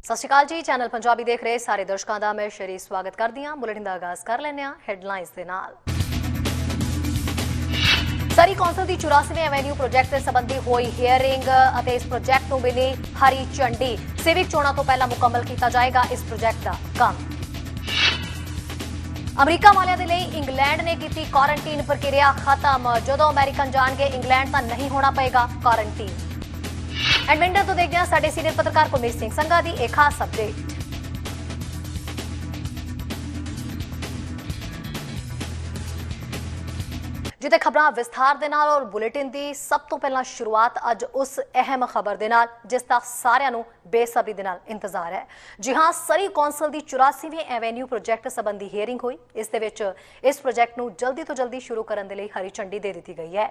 ਸਤਿ ਸ਼੍ਰੀ ਅਕਾਲ ਜੀ। ਚੈਨਲ ਪੰਜਾਬੀ ਦੇਖ ਰਹੇ ਸਾਰੇ ਦਰਸ਼ਕਾਂ ਦਾ ਮੈਂ ਸ਼ਰੀ ਸਵਾਗਤ ਕਰਦੀ ਹਾਂ। ਬੁਲੇਟਿਨ ਦਾ ਆਗਾਜ਼ ਕਰ ਲੈਂਦੇ ਹਾਂ ਹੈਡਲਾਈਨਸ ਦੇ ਨਾਲ। ਸਰੀ ਕੌਂਸਲ ਦੀ 84ਵੇਂ ਐਵੇਨਿਊ ਪ੍ਰੋਜੈਕਟ ਦੇ ਸੰਬੰਧੀ ਹੋਈ ਹੀਅਰਿੰਗ ਅਤੇ ਇਸ ਪ੍ਰੋਜੈਕਟ ਨੂੰ ਮਿਲੀ ਹਰੀ ਝੰਡੀ। ਸਿਵਿਕ ਚੋਣਾਂ ਤੋਂ ਪਹਿਲਾਂ ਮੁਕੰਮਲ ਕੀਤਾ ਜਾਏਗਾ ਇਸ ਪ੍ਰੋਜੈਕਟ ਦਾ ਕੰਮ। ਅਮਰੀਕਾ ਵਾਲਿਆਂ ਦੇ ਲਈ ਇੰਗਲੈਂਡ ਨੇ ਕੀਤੀ ਕੁਆਰੰਟੀਨ ਪ੍ਰਕਿਰਿਆ ਖਤਮ। ਜਦੋਂ ਅਮਰੀਕਨ ਜਾਣਗੇ ਇੰਗਲੈਂਡ ਤਾਂ ਨਹੀਂ ਹੋਣਾ ਪਏਗਾ ਕੁਆਰੰਟੀਨ। ਐਡਮਿੰਟਨ ਤੋਂ ਦੇਖਦੇ ਹਾਂ ਸਾਡੇ ਸੀਨੀਅਰ ਪੱਤਰਕਾਰ ਕੁਲਮੀਤ ਸਿੰਘ ਸੰਘਾ ਦੀ ਇੱਕ ਖਾਸ ਅਪਡੇਟ। जिते खबरां विस्तार दे नाल और बुलेटिन दी सब तो पहला शुरुआत अज उस अहम खबर दे नाल जिसदा सारिआं नूं बेसब्री दे नाल इंतजार है। जी हां, सरी कौंसल दी 84वीं एवेन्यू प्रोजैक्ट संबंधी हियरिंग हुई। इस दे विच इस प्रोजैक्ट नूं जल्दी तो जल्दी शुरू करन दे लई हरी झंडी दे दित्ती गई है।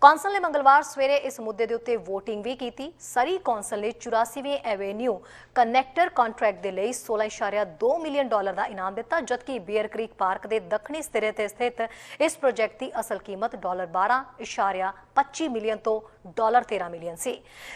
कौंसल ने मंगलवार सवेरे इस मुद्दे दे उत्ते वोटिंग भी कीती। सरी कौंसल ने 84वीं एवेन्यू कनैक्टर कॉन्ट्रैक्ट दे लई $16.2 मिलियन दा इनाम दिता, जबकि बीयर क्रीक पार्क दे दक्षिणी सिरे ते स्थित इस प्रोजैक्ट की असल कीमत $12.25 मिलियन तो $13 मिलियन सी,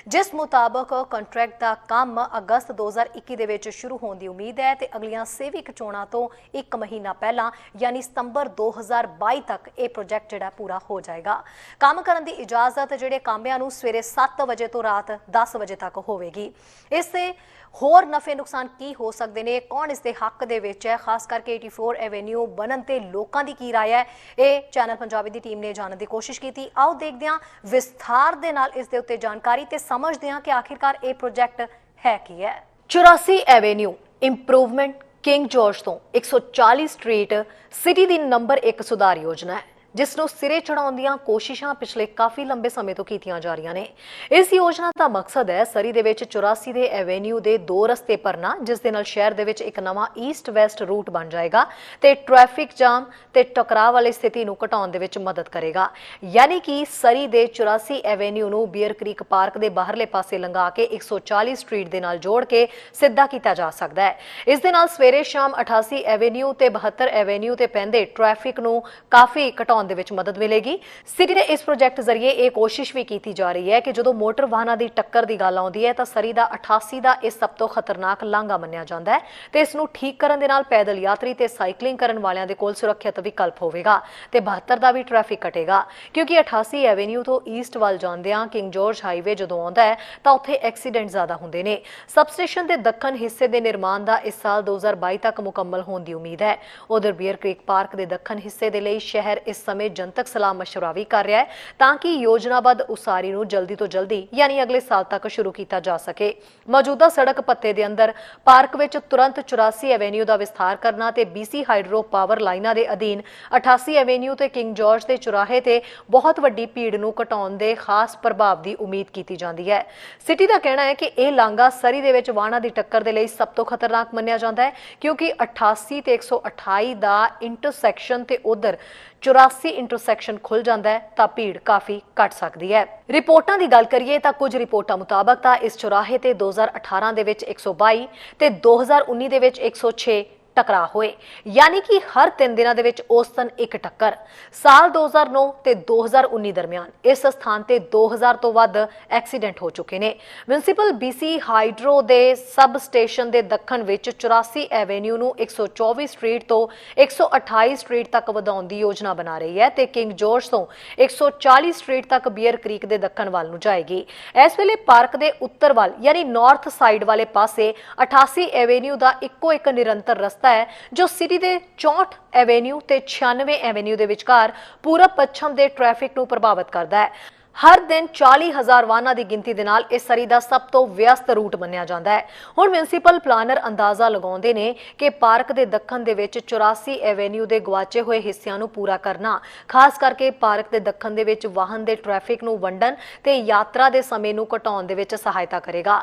जिस मुताबक कॉन्ट्रैक्ट का काम अगस्त 2021 दे विच शुरू होने की उम्मीद है ते अगलियां सेविक चोणां तो एक महीना पहला यानी सितंबर 2022 तक यह प्रोजैक्ट जिहड़ा पूरा हो जाएगा। काम करन दी इजाजत जिहड़े कामिਆਂ ਨੂੰ सवेरे 7 वजे तो रात 10 वजे तक होवेगी। इससे होर नफे नुकसान की हो सकते हैं, कौन इसके हक दे विच है, खास करके 84 एवेन्यू बनन ते लोकां दी की राय है, ये चैनल पंजाबी दी टीम ने जानने की कोशिश की। आओ देखते हैं विस्तार दे नाल इस दे उत्ते जानकारी ते समझते हैं कि आखिरकार ये प्रोजैक्ट है की है। 84 एवेन्यू इंप्रूवमेंट किंग जॉर्ज तो 140 स्ट्रीट सिटी दी नंबर 1 सुधार योजना है, जिसनों सिरे चढ़ाउण दीआं कोशिशां पिछले काफ़ी लंबे समय तो कीतियां जा रहीआं ने। इस योजना का मकसद है सरी दे विच 84 दे एवेन्यू दे 2 रस्ते भरना, जिस दे नाल शहर दे विच एक नवां ईस्ट वैसट रूट बन जाएगा ते ट्रैफिक जाम ते टकराव वाली स्थिति नूं घटाउण दे विच मदद करेगा। यानी कि सरी दे 84 एवेन्यू नूं बीयर क्रीक पार्क दे बाहरले पासे लंघा के 140 स्ट्रीट दे नाल जोड़ के सिद्धा कीता जा सकदा है। इस दे नाल सवेरे शाम 88 एवेन्यू ते 72 एवेन्यू ते पैंदे ट्रैफिक नूं काफ़ी घटाउण दे विच मदद मिलेगी। सिटी दे इस प्रोजैक्ट जरिए एक कोशिश भी की जा रही है कि जो मोटर वाहनों की टक्कर की गल आउंदी है तो सरी का 88 का इस सब तो खतरनाक लांघा मन्निया जाता है तो इसनूं ठीक करन दे नाल पैदल यात्री ते साइकलिंग करन वालियां दे कोल सुरक्षित विकल्प होवेगा ते 72 का भी ट्रैफिक घटेगा, क्योंकि 88 एवेन्यू तो ईस्ट वाल जांदियां किंग जॉर्ज हाईवे जदों आउंदा है तो उत्थे एक्सीडेंट ज़्यादा हुंदे ने। सबस्टेशन के दक्खन हिस्से के निर्माण का इस साल 2022 तक मुकम्मल होने की उम्मीद है। उधर बीयर क्रीक पार्क के दक्खन हिस्से के लिए शहर इस समय जनतक सलाह मशवरा भी कर रहा है ताकि योजनाबद्ध उसारी नूं जल्दी तो जल्दी यानी अगले साल तक शुरू किया जा सके। मौजूदा सड़क पत्ते के अंदर पार्क विच तुरंत 84 एवेन्यू का विस्तार करना ते BC हाइड्रो पावर लाइनां दे अधीन 88 एवेन्यू ते किंग जॉर्ज के चौराहे ते बहुत वड्डी भीड़ नूं घटाउण दे खास प्रभाव की उम्मीद की जाती है। सिटी का कहना है कि यह लांघा सरी दे विच वाहनां की टक्कर के लिए सब तो खतरनाक मन्निया जाता है, क्योंकि 88 ते 128 का इंटरसैक्शन ते उधर 84 इंटरसैक्शन खुल जाता है तो भीड़ काफ़ी घट सकती है। रिपोर्टां की गल करिए तो कुछ रिपोर्टां मुताबक तो इस चौराहे ते 2018 दे विच 122 ते 2019 दे विच 106 टकरा होए, यानी कि हर 3 दिनों के विच औसतन एक टक्कर। साल 2009 ते 2019 दरमियान इस स्थान ते 2000 तो वध एक्सीडेंट हो चुके हैं। म्यूनसिपल BC हाइड्रो दे सब स्टेशन के दखन विच 84 एवेन्यू नूं 124 स्ट्रीट तो 128 स्ट्रीट तक वधाउण दी योजना बना रही है ते किंग जॉर्ज तो 140 स्ट्रीट तक बीयर क्रीक के दखन वाल नूं जाएगी। इस वेले पार्क के उत्तर वाल यानी नॉर्थ साइड वाले पासे 88 एवेन्यू का इक्को एक निरंतर रस्ता है जो सिटी दे 64 एवेन्यू ते 96 एवेन्यू दे विचकार पूरब पश्चिम दे ट्रैफिक नूं प्रभावित करता है। हर दिन 40,000 वाहनों की गिनती दे नाल इस सरी का सब तो व्यस्त रूट मन्निया जाता है। हुण म्यूनसिपल प्लानर अंदाजा लगाउंदे ने कि पार्क के दखन दे विच 84 एवेन्यू के गवाचे हुए हिस्सिਆਂ ਨੂੰ पूरा करना खास करके पार्क के दखन दे विच वाहन के ट्रैफिक ਨੂੰ वंडन ते यात्रा के समय ਨੂੰ घटाउण दे विच सहायता करेगा।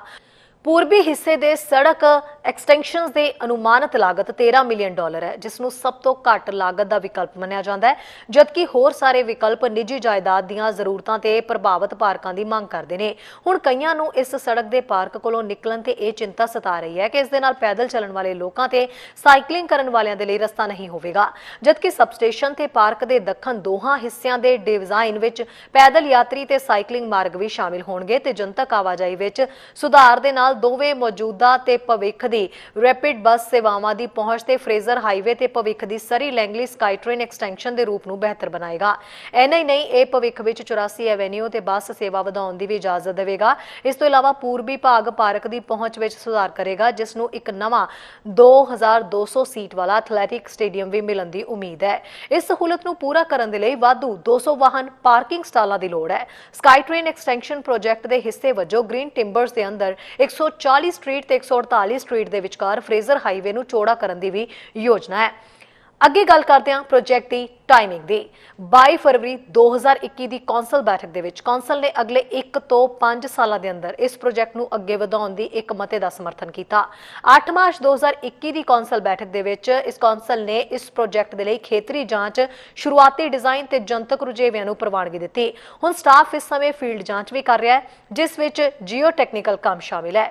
पूर्वी हिस्से दे सड़क एक्सटेंशन की अनुमानित लागत $13 मिलियन है, जिसनों सब तो घट लागत का विकल्प मन्निया जाता है, जबकि होर सारे विकल्प निजी जायदाद दीआं जरूरतां ते प्रभावित पार्कां की मांग करते हैं। हुण कईयां नूं इस सड़क के पार्क कोलों निकलण ते यह चिंता सता रही है कि इस दे नाल पैदल चलण वाले लोकां ते साइकलिंग करन वालियां दे लई रस्ता नहीं होवेगा, जबकि सबस्टेशन ते पार्क के दखन दोहां हिस्सिਆਂ ਦੇ डिजाइन विच पैदल यात्री ते साइकलिंग मार्ग भी शामिल होणगे ते जनतक आवाजाही विच सुधार दे नाल ਨਾਲ ਦੋਵੇਂ ਮੌਜੂਦਾ ਤੇ ਭਵਿੱਖ ਦੀ ਰੈਪਿਡ ਬੱਸ ਸੇਵਾਵਾਂ ਦੀ ਪਹੁੰਚ ਤੇ ਫਰੇਜ਼ਰ ਹਾਈਵੇ ਤੇ ਭਵਿੱਖ ਦੀ ਸਰੀ ਲੈਂਗਲੀ ਸਕਾਈ ਟ੍ਰੇਨ ਐਕਸਟੈਂਸ਼ਨ ਦੇ ਰੂਪ ਨੂੰ ਬਿਹਤਰ ਬਣਾਏਗਾ। ਇੰਨਾ ਹੀ ਨਹੀਂ, ਇਹ ਭਵਿੱਖ ਵਿੱਚ 84 ਐਵੇਨਿਊ ਤੇ ਬੱਸ ਸੇਵਾ ਵਧਾਉਣ ਦੀ ਵੀ ਇਜਾਜ਼ਤ ਦੇਵੇਗਾ। ਇਸ ਤੋਂ ਇਲਾਵਾ ਪੂਰਬੀ ਭਾਗ ਪਾਰਕ ਦੀ ਪਹੁੰਚ ਵਿੱਚ ਸੁਧਾਰ ਕਰੇਗਾ, ਜਿਸ ਨੂੰ ਇੱਕ ਨਵਾਂ 2200 ਸੀਟ ਵਾਲਾ ਐਥਲੈਟਿਕ ਸਟੇਡੀਅਮ ਵੀ ਮਿਲਣ ਦੀ ਉਮੀਦ ਹੈ। ਇਸ ਸਹੂਲਤ ਨੂੰ ਪੂਰਾ ਕਰਨ ਦੇ ਲਈ ਵਾਧੂ 200 ਵਾਹਨ ਪਾਰਕਿੰਗ ਸਟਾਲਾਂ ਦੀ ਲੋੜ ਹੈ। ਸਕਾਈ ਟ੍ਰੇਨ ਐਕਸਟੈਂਸ਼ਨ ਪ੍ਰੋਜੈਕਟ ਦੇ ਹਿੱਸੇ ਵਜੋਂ ਗ੍ਰੀਨ ਟਿੰਬਰਸ ਦੇ ਅੰਦਰ 140 ਸਟਰੀਟ ਤੇ 148 ਸਟਰੀਟ ਦੇ ਵਿਚਕਾਰ ਫਰੇਜ਼ਰ ਹਾਈਵੇ ਨੂੰ ਚੌੜਾ ਕਰਨ ਦੀ ਵੀ ਯੋਜਨਾ ਹੈ। ਅੱਗੇ ਗੱਲ ਕਰਦੇ ਹਾਂ ਪ੍ਰੋਜੈਕਟ ਦੀ ਟਾਈਮਿੰਗ ਦੀ। 22 ਫਰਵਰੀ 2021 ਦੀ ਕੌਂਸਲ ਬੈਠਕ ਦੇ ਵਿੱਚ ਕੌਂਸਲ ਨੇ ਅਗਲੇ 1 ਤੋਂ 5 ਸਾਲਾਂ ਦੇ ਅੰਦਰ ਇਸ ਪ੍ਰੋਜੈਕਟ ਨੂੰ ਅੱਗੇ ਵਧਾਉਣ ਦੀ ਇੱਕ ਮਤੇ ਦਾ ਸਮਰਥਨ ਕੀਤਾ। 8 ਮਾਰਚ 2021 ਦੀ ਕੌਂਸਲ ਬੈਠਕ ਦੇ ਵਿੱਚ ਇਸ ਕੌਂਸਲ ਨੇ ਇਸ ਪ੍ਰੋਜੈਕਟ ਦੇ ਲਈ ਖੇਤਰੀ ਜਾਂਚ, ਸ਼ੁਰੂਆਤੀ ਡਿਜ਼ਾਈਨ ਤੇ ਜਨਤਕ ਰੁਝੇਵਿਆਂ ਨੂੰ ਪ੍ਰਵਾਨਗੀ ਦਿੱਤੀ। ਹੁਣ ਸਟਾਫ ਇਸ ਸਮੇਂ ਫੀਲਡ ਜਾਂਚ ਵੀ ਕਰ ਰਿਹਾ ਹੈ, ਜਿਸ ਵਿੱਚ ਜੀਓ ਟੈਕਨੀਕਲ ਕੰਮ ਸ਼ਾਮਿਲ ਹੈ।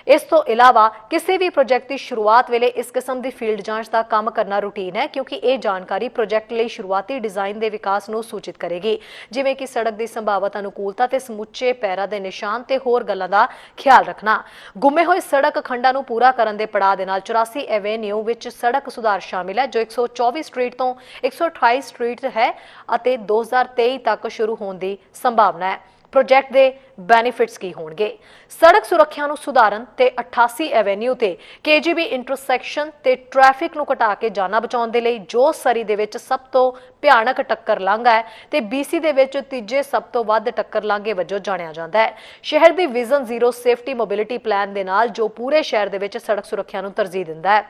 ਇਸ ਤੋਂ ਇਲਾਵਾ ਕਿਸੇ ਵੀ ਪ੍ਰੋਜੈਕਟ ਦੀ ਸ਼ੁਰੂਆਤ ਵੇਲੇ ਇਸ ਕਿਸਮ ਦੀ ਫੀਲਡ ਜਾਂਚ ਦਾ ਕੰਮ ਕਰਨਾ ਰੂਟੀਨ ਹੈ, ਕਿਉਂਕਿ ਇਹ ਜਾਣਕਾਰੀ ਪ੍ਰੋਜੈਕਟ ਲਈ ਸ਼ੁਰੂਆਤੀ ਡਿਜ਼ਾਈਨ ਦੇ ਵਿਕਾਸ ਨੂੰ ਸੂਚਿਤ ਕਰੇਗੀ, ਜਿਵੇਂ ਕਿ ਸੜਕ ਦੀ ਸੰਭਾਵਤ ਅਨੁਕੂਲਤਾ ਤੇ ਸਮੁੱਚੇ ਪੈਰਾਂ ਦੇ ਨਿਸ਼ਾਨ ਤੇ ਹੋਰ ਗੱਲਾਂ ਦਾ ਖਿਆਲ ਰੱਖਣਾ। ਗੁੰਮੇ ਹੋਏ ਸੜਕ ਖੰਡਾਂ ਨੂੰ ਪੂਰਾ ਕਰਨ ਦੇ ਪੜਾਅ ਦੇ ਨਾਲ 84 ਐਵੇਨਿਊ ਵਿੱਚ ਸੜਕ ਸੁਧਾਰ ਸ਼ਾਮਿਲ ਹੈ, ਜੋ 124 ਸਟਰੀਟ ਤੋਂ 128 ਸਟਰੀਟ ਹੈ ਅਤੇ 2023 ਤੱਕ ਸ਼ੁਰੂ ਹੋਣ ਦੀ ਸੰਭਾਵਨਾ ਹੈ। ਪ੍ਰੋਜੈਕਟ ਦੇ ਬੈਨੀਫਿਟਸ ਕੀ ਹੋਣਗੇ? ਸੜਕ ਸੁਰੱਖਿਆ ਨੂੰ ਸੁਧਾਰਨ ਤੇ 88 ਐਵੇਨਿਊ ਤੇ KGB ਇੰਟਰਸੈਕਸ਼ਨ ਤੇ ਟ੍ਰੈਫਿਕ ਨੂੰ ਘਟਾ ਕੇ ਜਾਨਾਂ ਬਚਾਉਣ ਦੇ ਲਈ, ਜੋ ਸਰੀ ਦੇ ਵਿੱਚ ਸਭ ਤੋਂ ਭਿਆਨਕ ਟੱਕਰ ਲਾਂਘਾ ਹੈ ਤੇ BC ਦੇ ਵਿੱਚ ਤੀਜੇ ਸਭ ਤੋਂ ਵੱਧ ਟੱਕਰ ਲਾਂਘੇ ਵਜੋਂ ਜਾਣਿਆ ਜਾਂਦਾ ਹੈ। ਸ਼ਹਿਰ ਦੀ vision zero safety mobility plan ਦੇ ਨਾਲ, ਜੋ ਪੂਰੇ ਸ਼ਹਿਰ ਦੇ ਵਿੱਚ ਸੜਕ ਸੁਰੱਖਿਆ ਨੂੰ ਤਰਜੀਹ ਦਿੰਦਾ ਹੈ।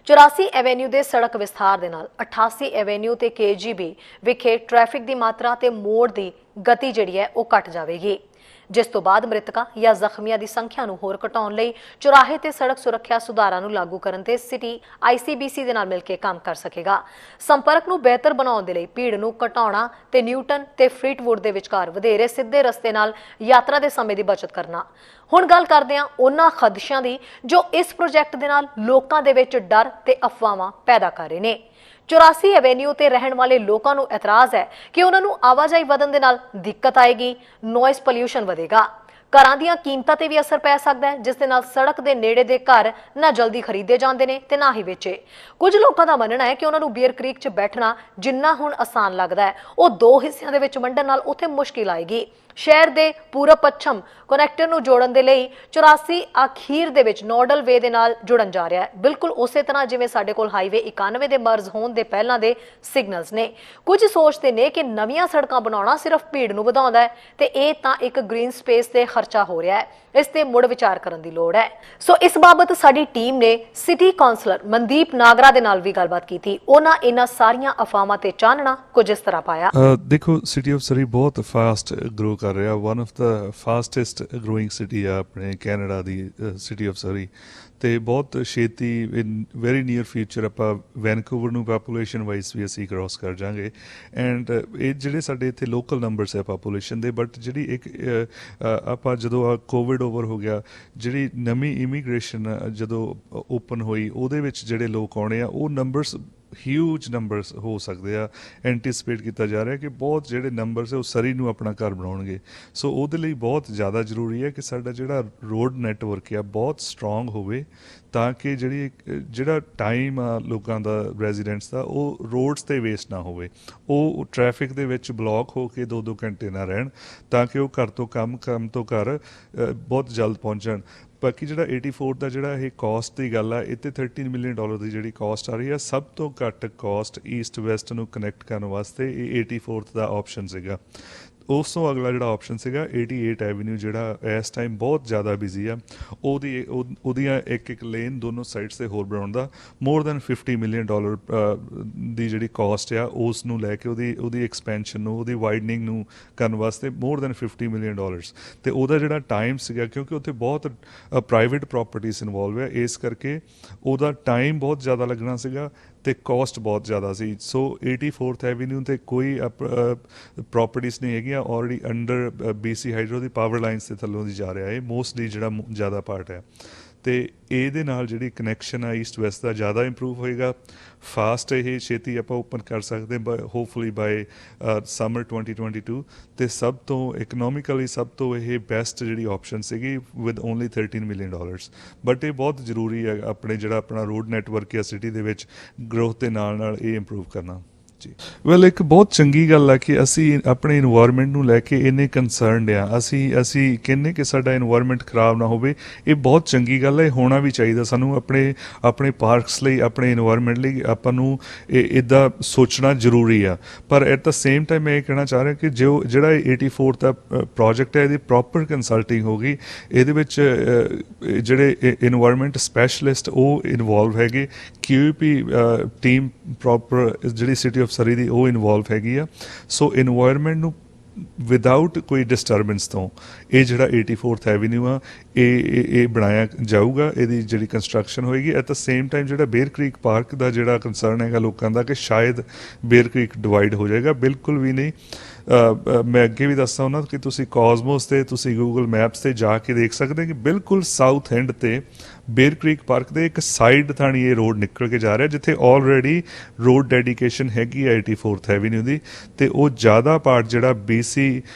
84 ਐਵੇਨਿਊ ਦੇ ਸੜਕ ਵਿਸਥਾਰ ਦੇ ਨਾਲ 88 ਐਵੇਨਿਊ ਤੇ KGB ਵਿਖੇ ਟ੍ਰੈਫਿਕ ਦੀ ਮਾਤਰਾ ਤੇ ਮੋੜ ਦੀ ਗਤੀ ਜਿਹੜੀ ਹੈ ਉਹ ਘਟ ਜਾਵੇਗੀ, ਜਿਸ ਤੋਂ ਬਾਅਦ ਮ੍ਰਿਤਕਾਂ ਜਾਂ ਜ਼ਖਮੀਆਂ ਦੀ ਸੰਖਿਆ ਨੂੰ ਹੋਰ ਘਟਾਉਣ ਲਈ ਚੁਰਾਹੇ ਤੇ ਸੜਕ ਸੁਰੱਖਿਆ ਸੁਧਾਰਾਂ ਨੂੰ ਲਾਗੂ ਕਰਨ ਤੇ ਸਿਟੀ ICBC ਦੇ ਨਾਲ ਮਿਲ ਕੇ ਕੰਮ ਕਰ ਸਕੇਗਾ। ਸੰਪਰਕ ਨੂੰ ਬਿਹਤਰ ਬਣਾਉਣ ਦੇ ਲਈ ਭੀੜ ਨੂੰ ਘਟਾਉਣਾ ਤੇ ਨਿਊਟਨ ਤੇ ਫਰੀਟਵੁੱਡ ਦੇ ਵਿਚਕਾਰ ਵਧੇਰੇ ਸਿੱਧੇ ਰਸਤੇ ਨਾਲ ਯਾਤਰਾ ਦੇ ਸਮੇਂ ਦੀ ਬਚਤ ਕਰਨਾ। ਹੁਣ ਗੱਲ ਕਰਦੇ ਹਾਂ ਉਹਨਾਂ ਖਦਸ਼ਿਆਂ ਦੀ ਜੋ ਇਸ ਪ੍ਰੋਜੈਕਟ ਦੇ ਨਾਲ ਲੋਕਾਂ ਦੇ ਵਿੱਚ ਡਰ ਤੇ ਅਫਵਾਹਾਂ ਪੈਦਾ ਕਰ ਰਹੇ ਨੇ। 84 ਐਵੇਨਿਊ ਤੇ ਰਹਿਣ ਵਾਲੇ ਲੋਕਾਂ ਨੂੰ ਇਤਰਾਜ਼ ਹੈ ਕਿ ਉਹਨਾਂ ਨੂੰ ਆਵਾਜਾਈ ਵਧਣ ਦੇ ਨਾਲ ਦਿੱਕਤ ਆਏਗੀ, ਨੋਇਜ਼ ਪੋਲਿਊਸ਼ਨ ਵਧੇਗਾ, ਘਰਾਂ ਦੀਆਂ ਕੀਮਤਾਂ ਤੇ ਵੀ ਅਸਰ ਪੈ ਸਕਦਾ ਹੈ, ਜਿਸ ਦੇ ਨਾਲ ਸੜਕ ਦੇ ਨੇੜੇ ਦੇ ਘਰ ਨਾ ਜਲਦੀ ਖਰੀਦੇ ਜਾਂਦੇ ਨੇ ਤੇ ਨਾ ਹੀ ਵੇਚੇ। ਕੁਝ ਲੋਕਾਂ ਦਾ ਮੰਨਣਾ ਹੈ ਕਿ ਉਹਨਾਂ ਨੂੰ ਬੀਅਰ ਕ੍ਰੀਕ 'ਚ ਬੈਠਣਾ ਜਿੰਨਾ ਹੁਣ ਆਸਾਨ ਲੱਗਦਾ ਹੈ, ਉਹ 2 ਹਿੱਸਿਆਂ ਦੇ ਵਿੱਚ ਵੰਡਣ ਨਾਲ ਉੱਥੇ ਮੁਸ਼ਕਿਲ ਆਏਗੀ। ਸ਼ਹਿਰ ਦੇ ਪੂਰਬ ਪੱਛਮ ਕਨੈਕਟਰ ਨੂੰ ਜੋੜਨ ਦੇ ਲਈ 84 ਅਖੀਰ ਦੇ ਵਿੱਚ ਨੋਡਲ ਵੇ ਦੇ ਨਾਲ ਜੁੜਨ ਜਾ ਰਿਹਾ ਹੈ, ਬਿਲਕੁਲ ਉਸੇ ਤਰ੍ਹਾਂ ਜਿਵੇਂ ਸਾਡੇ ਕੋਲ ਹਾਈਵੇ 91 ਦੇ ਮਰਜ਼ ਹੋਣ ਦੇ ਪਹਿਲਾਂ ਦੇ ਸਿਗਨਲਸ ਨੇ। ਕੁਝ ਸੋਚਦੇ ਨੇ ਕਿ ਨਵੀਆਂ ਸੜਕਾਂ ਬਣਾਉਣਾ ਸਿਰਫ ਭੀੜ ਨੂੰ ਵਧਾਉਂਦਾ ਹੈ ਤੇ ਇਹ ਤਾਂ ਇੱਕ ਗ੍ਰੀਨ ਸਪੇਸ ਤੇ ਖਰਚਾ ਹੋ ਰਿਹਾ ਹੈ, ਇਸ ਤੇ ਮੁੜ ਵਿਚਾਰ ਕਰਨ ਦੀ ਲੋੜ ਹੈ। ਸੋ ਇਸ ਬਾਬਤ ਸਾਡੀ ਟੀਮ ਨੇ ਸਿਟੀ ਕਾਉਂਸਲਰ ਮਨਦੀਪ ਨਾਗਰਾ ਦੇ ਨਾਲ ਵੀ ਗੱਲਬਾਤ ਕੀਤੀ। ਉਹਨਾਂ ਇਹਨਾਂ ਸਾਰੀਆਂ ਅਫਵਾਹਾਂ ਤੇ ਚਾਨਣਾ ਕੁਝ ਇਸ ਤਰ੍ਹਾਂ ਪਾਇਆ। ਦੇਖੋ, ਸਿਟੀ ਆਫ ਸਰੀ ਬਹੁਤ ਫਾਸਟ ਗਰੋ ਕਰ ਰਿਹਾ, one of the fastest growing city ਆ ਆਪਣੇ ਕੈਨੇਡਾ ਦੀ ਸਿਟੀ ਆਫ ਸਰੀ, ਤੇ ਬਹੁਤ ਛੇਤੀ ਇਨ ਵੈਰੀ ਨੀਅਰ ਫਿਊਚਰ ਆਪਾਂ ਵੈਨਕੂਵਰ ਨੂੰ ਪਾਪੂਲੇਸ਼ਨ ਵਾਈਜ਼ ਵੀ ਅਸੀਂ ਕ੍ਰੋਸ ਕਰ ਜਾਵਾਂਗੇ। ਐਂਡ ਇਹ ਜਿਹੜੇ ਸਾਡੇ ਇੱਥੇ ਲੋਕਲ ਨੰਬਰਸ ਹੈ ਪਾਪੂਲੇਸ਼ਨ ਦੇ, ਬਟ ਜਿਹੜੀ ਇੱਕ ਆਪਾਂ ਜਦੋਂ ਕੋਵਿਡ ਓਵਰ ਹੋ ਗਿਆ, ਜਿਹੜੀ ਨਵੀਂ ਇਮੀਗ੍ਰੇਸ਼ਨ ਜਦੋਂ ਓਪਨ ਹੋਈ, ਉਹਦੇ ਵਿੱਚ ਜਿਹੜੇ ਲੋਕ ਆਉਣੇ ਆ ਉਹ ਨੰਬਰਸ ਹਿਊਜ ਨੰਬਰਸ ਹੋ ਸਕਦੇ ਆ। ਐਂਟੀਸਪੇਟ ਕੀਤਾ ਜਾ ਰਿਹਾ ਕਿ ਬਹੁਤ ਜਿਹੜੇ ਨੰਬਰਸ ਹੈ ਉਹ ਸਰੀ ਨੂੰ ਆਪਣਾ ਘਰ ਬਣਾਉਣਗੇ। ਸੋ ਉਹਦੇ ਲਈ ਬਹੁਤ ਜ਼ਿਆਦਾ ਜ਼ਰੂਰੀ ਹੈ ਕਿ ਸਾਡਾ ਜਿਹੜਾ ਰੋਡ ਨੈਟਵਰਕ ਆ ਬਹੁਤ ਸਟਰੋਂਗ ਹੋਵੇ, ਤਾਂ ਕਿ ਜਿਹੜਾ ਟਾਈਮ ਆ ਲੋਕਾਂ ਦਾ ਰੈਜ਼ੀਡੈਂਟਸ ਦਾ ਉਹ ਰੋਡਸ 'ਤੇ ਵੇਸਟ ਨਾ ਹੋਵੇ, ਉਹ ਟ੍ਰੈਫਿਕ ਦੇ ਵਿੱਚ ਬਲੌਕ ਹੋ ਕੇ 2-2 ਘੰਟੇ ਨਾ ਰਹਿਣ, ਤਾਂ ਕਿ ਉਹ ਘਰ ਤੋਂ ਕੰਮ ਤੋਂ ਘਰ ਬਹੁਤ ਜਲਦ ਪਹੁੰਚਣ। ਬਾਕੀ ਜਿਹੜਾ 84 ਦਾ ਜਿਹੜਾ ਇਹ ਕੋਸਟ ਦੀ ਗੱਲ ਆ, ਇਹ 'ਤੇ $13 ਮਿਲੀਅਨ ਦੀ ਜਿਹੜੀ ਕੋਸਟ ਆ ਰਹੀ ਆ, ਸਭ ਤੋਂ ਘੱਟ ਕੋਸਟ ਈਸਟ ਵੈਸਟ ਨੂੰ ਕਨੈਕਟ ਕਰਨ ਵਾਸਤੇ ਇਹ 84 ਦਾ ਆਪਸ਼ਨ ਸੀਗਾ। ਉਸ ਤੋਂ ਅਗਲਾ ਜਿਹੜਾ ਆਪਸ਼ਨ ਸੀਗਾ 88 ਐਵੀਨਿਊ, ਜਿਹੜਾ ਇਸ ਟਾਈਮ ਬਹੁਤ ਜ਼ਿਆਦਾ ਬਿਜ਼ੀ ਆ, ਉਹਦੀਆਂ ਇੱਕ ਲੇਨ ਦੋਨੋਂ ਸਾਈਡਸ 'ਤੇ ਹੋਰ ਬਣਾਉਣ ਦਾ ਮੋਰ ਦੈਨ $50 ਮਿਲੀਅਨ ਦੀ ਜਿਹੜੀ ਕੋਸਟ ਆ, ਉਸ ਨੂੰ ਲੈ ਕੇ ਉਹਦੀ ਐਕਸਪੈਂਸ਼ਨ ਨੂੰ, ਉਹਦੀ ਵਾਈਡਨਿੰਗ ਨੂੰ ਕਰਨ ਵਾਸਤੇ ਮੋਰ ਦੈਨ $50 ਮਿਲੀਅਨ। ਅਤੇ ਉਹਦਾ ਜਿਹੜਾ ਟਾਈਮ ਸੀਗਾ, ਕਿਉਂਕਿ ਉੱਥੇ ਬਹੁਤ ਪ੍ਰਾਈਵੇਟ ਪ੍ਰੋਪਰਟੀਜ਼ ਇਨਵੋਲਵ ਹੈ, ਇਸ ਕਰਕੇ ਉਹਦਾ ਟਾਈਮ ਬਹੁਤ ਜ਼ਿਆਦਾ ਲੱਗਣਾ ਸੀਗਾ ਅਤੇ ਕੋਸਟ ਬਹੁਤ ਜ਼ਿਆਦਾ ਸੀ। ਸੋ 84 ਐਵੀਨਿਊ 'ਤੇ ਕੋਈ ਪ੍ਰੋਪਰਟੀਜ਼ ਨਹੀਂ ਹੈਗੀਆਂ, ਆਲਰੇਡੀ ਅੰਡਰ BC ਹਾਈਡਰੋ ਦੀ ਪਾਵਰ ਲਾਈਨਸ ਦੇ ਥੱਲੋਂ ਦੀ ਜਾ ਰਿਹਾ ਹੈ ਮੋਸਟਲੀ ਜਿਹੜਾ ਜ਼ਿਆਦਾ ਪਾਰਟ ਹੈ। ਤੇ ਇਹਦੇ ਨਾਲ ਜਿਹੜੀ ਕਨੈਕਸ਼ਨ ਆ ਈਸਟ ਵੈਸਟ ਦਾ ਜ਼ਿਆਦਾ ਇੰਪਰੂਵ ਹੋਏਗਾ। ਫਾਸਟ ਇਹ ਛੇਤੀ ਆਪਾਂ ਓਪਨ ਕਰ ਸਕਦੇ ਹੋਪਫੁਲੀ ਬਾਏ ਸਮਰ 2022 ਤੇ ਸਭ ਤੋਂ ਇਕਨੋਮਿਕਲੀ ਸਭ ਤੋਂ ਇਹ ਬੈਸਟ ਜਿਹੜੀ ਆਪਸ਼ਨ ਸੀਗੀ ਵਿਦ ਓਨਲੀ $13 ਮਿਲੀਅਨ। ਬਟ ਇਹ ਬਹੁਤ ਜ਼ਰੂਰੀ ਹੈ ਆਪਣੇ ਜਿਹੜਾ ਆਪਣਾ ਰੋਡ ਨੈਟਵਰਕ ਆ ਸਿਟੀ ਦੇ ਵਿੱਚ ਗਰੋਥ ਦੇ ਨਾਲ ਇਹ ਇੰਪਰੂਵ ਕਰਨਾ ਜੀ। ਵੈਲ ਇੱਕ ਬਹੁਤ ਚੰਗੀ ਗੱਲ ਆ ਕਿ ਅਸੀਂ ਆਪਣੇ ਇਨਵਾਇਰਨਮੈਂਟ ਨੂੰ ਲੈ ਕੇ ਇੰਨੇ ਕੰਸਰਨਡ ਆ। ਅਸੀਂ ਕਹਿੰਦੇ ਕਿ ਸਾਡਾ ਇਨਵਾਇਰਨਮੈਂਟ ਖਰਾਬ ਨਾ ਹੋਵੇ, ਇਹ ਬਹੁਤ ਚੰਗੀ ਗੱਲ ਹੈ, ਇਹ ਹੋਣਾ ਵੀ ਚਾਹੀਦਾ। ਸਾਨੂੰ ਆਪਣੇ ਪਾਰਕਸ ਲਈ ਆਪਣੇ ਇਨਵਾਇਰਨਮੈਂਟ ਲਈ ਆਪਾਂ ਨੂੰ ਇੱਦਾਂ ਸੋਚਣਾ ਜ਼ਰੂਰੀ ਆ। ਪਰ ਐਟ ਦ ਸੇਮ ਟਾਈਮ ਮੈਂ ਇਹ ਕਹਿਣਾ ਚਾਹ ਰਿਹਾ ਕਿ ਜਿਹੜਾ 84 ਦਾ ਪ੍ਰੋਜੈਕਟ ਹੈ ਇਹਦੀ ਪ੍ਰੋਪਰ ਕੰਸਲਟਿੰਗ ਹੋ ਗਈ। ਇਹਦੇ ਵਿੱਚ ਜਿਹੜੇ ਇਨਵਾਇਰਨਮੈਂਟ ਸਪੈਸ਼ਲਿਸਟ ਉਹ ਇਨਵੋਲਵ ਹੈਗੇ, QEP ਟੀਮ ਪ੍ਰੋਪਰ ਜਿਹੜੀ ਸਿਟੀ ਸਰੀ ਦੀ ਉਹ ਇਨਵੋਲਵ ਹੈਗੀ ਆ। ਸੋ ਇਨਵਾਇਰਨਮੈਂਟ ਨੂੰ ਵਿਦਆਊਟ ਕੋਈ ਡਿਸਟਰਬੈਂਸ ਤੋਂ ਇਹ ਜਿਹੜਾ 84th ਐਵੀਨਿਊ ਆ ਇਹ ਬਣਾਇਆ ਜਾਊਗਾ, ਇਹਦੀ ਜਿਹੜੀ ਕੰਸਟਰਕਸ਼ਨ ਹੋਏਗੀ। ਐਟ ਦ ਸੇਮ ਟਾਈਮ ਜਿਹੜਾ ਬੇਅਰ ਕ੍ਰੀਕ ਪਾਰਕ ਦਾ ਜਿਹੜਾ ਕੰਸਰਨ ਹੈਗਾ ਲੋਕਾਂ ਦਾ ਕਿ ਸ਼ਾਇਦ ਬੇਅਰ ਕ੍ਰੀਕ ਡਿਵਾਈਡ ਹੋ ਜਾਏਗਾ, ਬਿਲਕੁਲ ਵੀ ਨਹੀਂ। ਮੈਂ ਅੱਗੇ ਵੀ ਦੱਸਦਾ ਹੁੰਦਾ ਕਿ ਤੁਸੀਂ ਕਾਜ਼ਮੋਸ ਤੇ ਤੁਸੀਂ ਗੂਗਲ ਮੈਪਸ ਤੇ ਜਾ ਕੇ ਦੇਖ ਸਕਦੇ ਕਿ ਬਿਲਕੁਲ ਸਾਊਥ ਐਂਡ ਤੇ ਬੇਅਰ ਕ੍ਰੀਕ ਪਾਰਕ ਦੇ ਇੱਕ ਸਾਈਡ ਥਾਣੀ ਇਹ ਰੋਡ ਨਿਕਲ ਕੇ ਜਾ ਰਿਹਾ ਜਿੱਥੇ ਆਲਰੇਡੀ ਰੋਡ ਡੈਡੀਕੇਸ਼ਨ ਹੈਗੀ ਆ 84th ਐਵੀਨਿਊ ਦੀ। ਤੇ ਉਹ ਜ਼ਿਆਦਾ ਪਾਰਟ ਜਿਹੜਾ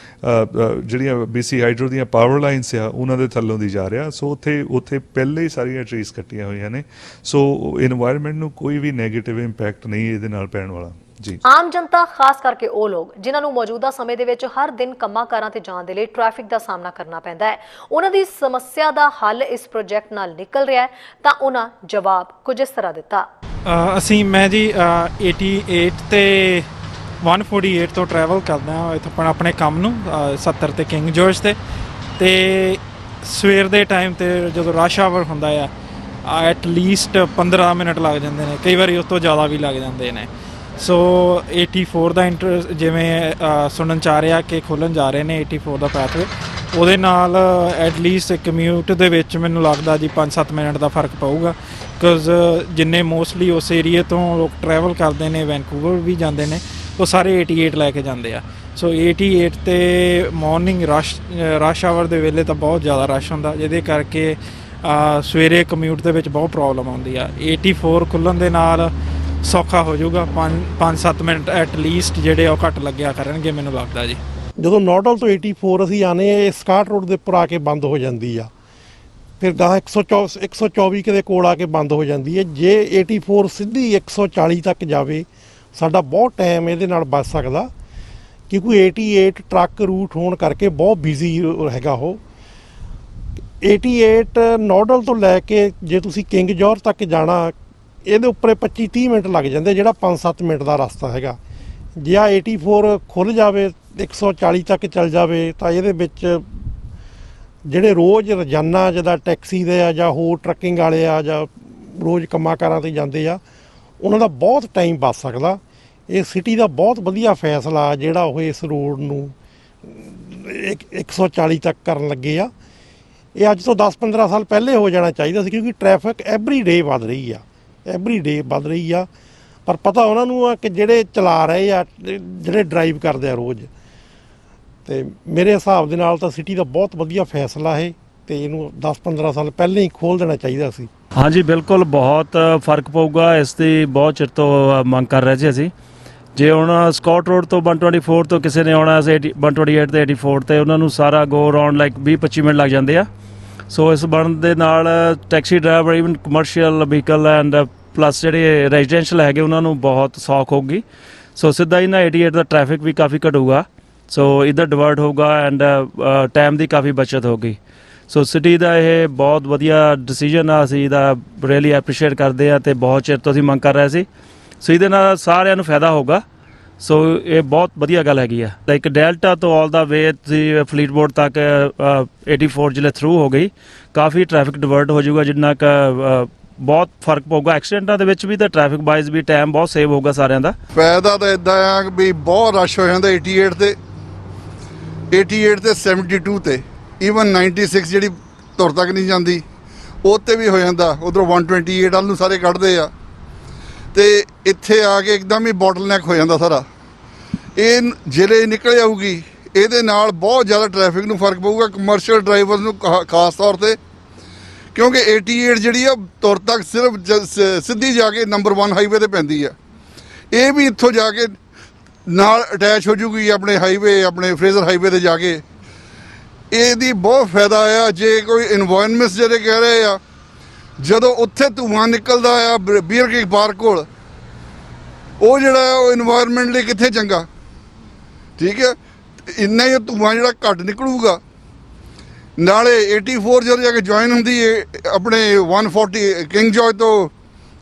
ਜਿਹੜੀਆਂ BC ਹਾਈਡਰੋ ਦੀਆਂ ਪਾਵਰ ਲਾਈਨਸ ਆ ਉਹਨਾਂ ਦੇ ਥੱਲੋਂ ਦੀ ਜਾ ਰਿਹਾ। ਸੋ ਉੱਥੇ ਪਹਿਲੇ ਹੀ ਸਾਰੀਆਂ ਟਰੀਜ਼ ਕੱਟੀਆਂ ਹੋਈਆਂ ਨੇ। ਸੋ ਇਨਵਾਇਰਨਮੈਂਟ ਨੂੰ ਕੋਈ ਵੀ ਨੈਗੇਟਿਵ ਇੰਪੈਕਟ ਨਹੀਂ ਇਹਦੇ ਨਾਲ ਪੈਣ ਵਾਲਾ ਜੀ। ਆਮ ਜਨਤਾ ਖਾਸ ਕਰਕੇ ਉਹ ਲੋਕ ਜਿਨ੍ਹਾਂ ਨੂੰ ਮੌਜੂਦਾ ਸਮੇਂ ਦੇ ਵਿੱਚ ਹਰ ਦਿਨ ਕੰਮਾਂ ਕਾਰਾਂ ਤੇ ਜਾਣ ਦੇ ਲਈ ਟ੍ਰੈਫਿਕ ਦਾ ਸਾਹਮਣਾ ਕਰਨਾ ਪੈਂਦਾ ਹੈ, ਉਹਨਾਂ ਦੀ ਸਮੱਸਿਆ ਦਾ ਹੱਲ ਇਸ ਪ੍ਰੋਜੈਕਟ ਨਾਲ ਨਿਕਲ ਰਿਹਾ ਹੈ। ਤਾਂ ਉਹਨਾਂ ਜਵਾਬ ਕੁਝ ਇਸ ਤਰ੍ਹਾਂ ਦਿੱਤਾ। ਮੈਂ ਜੀ 88 ਤੇ 148 ਤੋਂ ਟਰੈਵਲ ਕਰਦਾ ਇੱਥੋਂ ਆਪਣੇ ਕੰਮ ਨੂੰ 70 ਤੇ ਕਿੰਗ ਜਾਰਜ ਤੇ ਸਵੇਰ ਦੇ ਟਾਈਮ ਤੇ ਜਦੋਂ ਰਸ਼ ਆਵਰ ਹੁੰਦਾ ਆ ਐਟ ਲੀਸਟ 15 ਮਿੰਟ ਲੱਗ ਜਾਂਦੇ ਨੇ, ਕਈ ਵਾਰੀ ਉਸ ਤੋਂ ਜ਼ਿਆਦਾ ਵੀ ਲੱਗ ਜਾਂਦੇ ਨੇ। ਸੋ 84 ਦਾ ਜਿਵੇਂ ਸੁਣਨ 'ਚ ਆ ਰਿਹਾ ਕਿ ਖੋਲ੍ਹਣ ਜਾ ਰਹੇ ਨੇ 84 ਦਾ ਪੈਥਵੇ, ਉਹਦੇ ਨਾਲ ਐਟਲੀਸਟ ਕਮਿਊਟ ਦੇ ਵਿੱਚ ਮੈਨੂੰ ਲੱਗਦਾ ਜੀ 5-7 ਮਿੰਟ ਦਾ ਫਰਕ ਪਊਗਾ। ਬਿਕੋਜ਼ ਜਿੰਨੇ ਮੋਸਟਲੀ ਉਸ ਏਰੀਏ ਤੋਂ ਲੋਕ ਟਰੈਵਲ ਕਰਦੇ ਨੇ, ਵੈਨਕੂਵਰ ਵੀ ਜਾਂਦੇ ਨੇ, ਉਹ ਸਾਰੇ 88 ਲੈ ਕੇ ਜਾਂਦੇ ਆ। ਸੋ 88 ਤੇ ਮਾਰਨਿੰਗ ਰਸ਼ ਆਵਰ ਦੇ ਵੇਲੇ ਤਾਂ ਬਹੁਤ ਜ਼ਿਆਦਾ ਰਸ਼ ਹੁੰਦਾ, ਜਿਹਦੇ ਕਰਕੇ ਸਵੇਰੇ ਕਮਿਊਟ ਦੇ ਵਿੱਚ ਬਹੁਤ ਪ੍ਰੋਬਲਮ ਆਉਂਦੀ ਆ। 84 ਖੁੱਲ੍ਹਣ ਦੇ ਨਾਲ ਸੌਖਾ ਹੋ ਜਾਊਗਾ, 5-7 ਮਿੰਟ ਐਟ ਲੀਸਟ ਜਿਹੜੇ ਉਹ ਘੱਟ ਲੱਗਿਆ ਕਰਨਗੇ ਮੈਨੂੰ ਲੱਗਦਾ ਜੀ। ਜਦੋਂ ਨੋਡਲ ਤੋਂ 84 ਅਸੀਂ ਆਨੇ ਇਹ ਸਕਾਟ ਰੋਡ ਦੇ ਉੱਪਰ ਆ ਕੇ ਬੰਦ ਹੋ ਜਾਂਦੀ ਆ, ਫਿਰ ਗਾਹ 124 ਦੇ ਕੋਲ ਆ ਕੇ ਬੰਦ ਹੋ ਜਾਂਦੀ ਹੈ। ਜੇ 84 ਸਿੱਧੀ 140 ਤੱਕ ਜਾਵੇ ਸਾਡਾ ਬਹੁਤ ਟਾਈਮ ਇਹਦੇ ਨਾਲ ਬਚ ਸਕਦਾ, ਕਿਉਂਕਿ 88 ਟਰੱਕ ਰੂਟ ਹੋਣ ਕਰਕੇ ਬਹੁਤ ਬਿਜ਼ੀ ਹੈਗਾ ਉਹ। 88 ਨੋਡਲ ਤੋਂ ਲੈ ਕੇ ਜੇ ਤੁਸੀਂ ਕਿੰਗ ਜਾਰਜ ਤੱਕ ਜਾਣਾ ਇਹਦੇ ਉੱਪਰ 25-30 ਮਿੰਟ ਲੱਗ ਜਾਂਦੇ, ਜਿਹੜਾ 5-7 ਮਿੰਟ ਦਾ ਰਸਤਾ ਹੈਗਾ। ਜੇ ਆ 84 ਖੁੱਲ੍ਹ ਜਾਵੇ 140 ਤੱਕ ਚੱਲ ਜਾਵੇ ਤਾਂ ਇਹਦੇ ਵਿੱਚ ਜਿਹੜੇ ਰੋਜ਼ ਰੋਜ਼ਾਨਾ ਜਿੱਦਾਂ ਟੈਕਸੀ ਦੇ ਆ ਜਾਂ ਹੋਰ ਟਰੱਕਿੰਗ ਵਾਲੇ ਆ ਜਾਂ ਰੋਜ਼ ਕੰਮਾਂ ਕਾਰਾਂ 'ਤੇ ਜਾਂਦੇ ਆ, ਉਹਨਾਂ ਦਾ ਬਹੁਤ ਟਾਈਮ ਬਚ ਸਕਦਾ। ਇਹ ਸਿਟੀ ਦਾ ਬਹੁਤ ਵਧੀਆ ਫੈਸਲਾ ਜਿਹੜਾ ਉਹ ਇਸ ਰੋਡ ਨੂੰ 140 ਤੱਕ ਕਰਨ ਲੱਗੇ ਆ। ਇਹ ਅੱਜ ਤੋਂ 10-15 ਸਾਲ ਪਹਿਲੇ ਹੋ ਜਾਣਾ ਚਾਹੀਦਾ ਸੀ, ਕਿਉਂਕਿ ਟ੍ਰੈਫਿਕ ਐਵਰੀ ਡੇ ਵੱਧ ਰਹੀ ਆ। ਪਰ ਪਤਾ ਉਹਨਾਂ ਨੂੰ ਆ ਕਿ ਜਿਹੜੇ ਚਲਾ ਰਹੇ ਆ, ਜਿਹੜੇ ਡਰਾਈਵ ਕਰਦੇ ਆ ਰੋਜ਼, ਤੇ ਮੇਰੇ ਹਿਸਾਬ ਦੇ ਨਾਲ ਤਾਂ ਸਿਟੀ ਦਾ ਬਹੁਤ ਵਧੀਆ ਫੈਸਲਾ ਹੈ ਤੇ ਇਹਨੂੰ 10-15 ਸਾਲ ਪਹਿਲਾਂ ਹੀ ਖੋਲ੍ਹ ਦੇਣਾ ਚਾਹੀਦਾ ਸੀ। ਹਾਂਜੀ ਬਿਲਕੁਲ, ਬਹੁਤ ਫਰਕ ਪਊਗਾ। ਇਸ ਦੀ ਬਹੁਤ ਚਿਰ ਤੋਂ ਮੰਗ ਕਰ ਰਹੇ ਸੀ ਅਸੀਂ। ਜੇ ਹੁਣ ਸਕਾਟ ਰੋਡ ਤੋਂ 124 ਤੋਂ ਕਿਸੇ ਨੇ ਆਉਣਾ 128 ਤੇ 84 ਤੇ ਉਹਨਾਂ ਨੂੰ ਸਾਰਾ ਗੋ ਅਰਾਊਂਡ ਲਾਈਕ 20-25 ਮਿੰਟ ਲੱਗ ਜਾਂਦੇ ਆ। ਸੋ ਇਸ ਬਣਨ ਦੇ ਨਾਲ taxi driver, even commercial vehicle and plus ਜਿਹੜੇ ਰੈਜ਼ੀਡੈਂਸ਼ੀਅਲ ਹੈਗੇ ਉਹਨਾਂ ਨੂੰ ਬਹੁਤ ਸੌਖ ਹੋਊਗੀ। ਸੋ ਸਿੱਧਾ ਹੀ ਨਾ 88 ਦਾ ਟ੍ਰੈਫਿਕ ਵੀ ਕਾਫੀ ਘਟੂਗਾ। ਸੋ ਇੱਧਰ ਡਿਵਰਟ ਹੋਊਗਾ ਐਂਡ ਟਾਈਮ ਦੀ ਕਾਫੀ ਬਚਤ ਹੋਊਗੀ। ਸੋ ਸਿਟੀ ਦਾ ਇਹ ਬਹੁਤ ਵਧੀਆ ਡਿਸੀਜਨ ਆ, ਅਸੀਂ ਇਹਦਾ ਰੀਅਲੀ ਐਪਰੀਸ਼ੀਏਟ ਕਰਦੇ ਹਾਂ ਤੇ ਬਹੁਤ ਚਿਰ ਤੋਂ ਅਸੀਂ ਮੰਗ ਕਰ ਰਹੇ ਸੀ। ਸੋ ਇਹਦੇ ਨਾਲ ਸਾਰਿਆਂ ਨੂੰ ਫਾਇਦਾ ਹੋਊਗਾ। ਸੋ ਇਹ ਬਹੁਤ ਵਧੀਆ ਗੱਲ ਹੈਗੀ ਆ। ਲਾਈਕ ਡੈਲਟਾ ਤੋਂ ਆਲ ਦਾ ਵੇ ਤੁਸੀਂ ਫਲੀਟਵੁੱਡ ਤੱਕ 84 ਜਿਹੜੇ ਥਰੂ ਹੋ ਗਈ, ਕਾਫੀ ਟ੍ਰੈਫਿਕ ਡਿਵਰਟ ਹੋ ਜਾਊਗਾ, ਜਿੰਨਾ ਕੁ ਬਹੁਤ ਫਰਕ ਪਊਗਾ ਐਕਸੀਡੈਂਟਾਂ ਦੇ ਵਿੱਚ ਵੀ ਤੇ ਟ੍ਰੈਫਿਕ ਵਾਈਜ਼ ਵੀ ਟਾਈਮ ਬਹੁਤ ਸੇਵ ਹੋਊਗਾ ਸਾਰਿਆਂ ਦਾ। ਫਾਇਦਾ ਤਾਂ ਇੱਦਾਂ ਆ ਵੀ ਬਹੁਤ ਰਸ਼ ਹੋ ਜਾਂਦਾ 88 ਤੇ 72 ਤੇ ਈਵਨ 96 ਜਿਹੜੀ ਤੁਰ ਤੱਕ ਨਹੀਂ ਜਾਂਦੀ ਉਹ 'ਤੇ ਵੀ ਹੋ ਜਾਂਦਾ। ਉੱਧਰੋਂ 128 ਵੱਲ ਨੂੰ ਸਾਰੇ ਕੱਢਦੇ ਆ ਤੇ ਇੱਥੇ ਆ ਕੇ ਇੱਕਦਮ ਹੀ ਬੋਟਲਨੈਕ ਹੋ ਜਾਂਦਾ ਸਾਰਾ। ਇਹ ਜ਼ਿਲ੍ਹੇ ਨਿਕਲ ਆਊਗੀ, ਇਹਦੇ ਨਾਲ ਬਹੁਤ ਜ਼ਿਆਦਾ ਟ੍ਰੈਫਿਕ ਨੂੰ ਫਰਕ ਪਊਗਾ, ਕਮਰਸ਼ੀਅਲ ਡਰਾਈਵਰ ਨੂੰ ਖਾਸ ਤੌਰ 'ਤੇ, ਕਿਉਂਕਿ 88 ਜਿਹੜੀ ਆ ਤੁਰ ਤੱਕ ਸਿਰਫ ਸਿੱਧੀ ਜਾ ਕੇ ਨੰਬਰ 1 ਹਾਈਵੇ ਤੇ ਪੈਂਦੀ ਆ। ਇਹ ਵੀ ਇੱਥੋਂ ਜਾ ਕੇ ਨਾਲ ਅਟੈਚ ਹੋ ਜੂਗੀ ਆਪਣੇ ਹਾਈਵੇ, ਆਪਣੇ ਫਰੇਜ਼ਰ ਹਾਈਵੇ ਤੇ ਜਾ ਕੇ। ਇਹਦੀ ਬਹੁਤ ਫਾਇਦਾ ਆ। ਜੇ ਕੋਈ ਇਨਵਾਇਰਨਮੈਂਟ ਜਿਹੜੇ ਕਹਿ ਰਹੇ ਆ, ਜਦੋਂ ਉੱਥੇ ਧੂੰਆਂ ਨਿਕਲਦਾ ਆ ਬੀਅਰ ਕ੍ਰੀਕ ਪਾਰਕ ਕੋਲ, ਉਹ ਜਿਹੜਾ ਉਹ ਇਨਵਾਇਰਨਮੈਂਟ ਲਈ ਕਿੱਥੇ ਚੰਗਾ, ਠੀਕ ਹੈ। ਇੰਨਾ ਹੀ ਧੂੰਆਂ ਜਿਹੜਾ ਘੱਟ ਨਿਕਲੂਗਾ। ਨਾਲੇ 84 ਜਦੋਂ ਜਾ ਕੇ ਜੁਆਇਨ ਹੁੰਦੀ ਹੈ ਆਪਣੇ 140 ਕਿੰਗ ਜਾਰਜ ਤੋਂ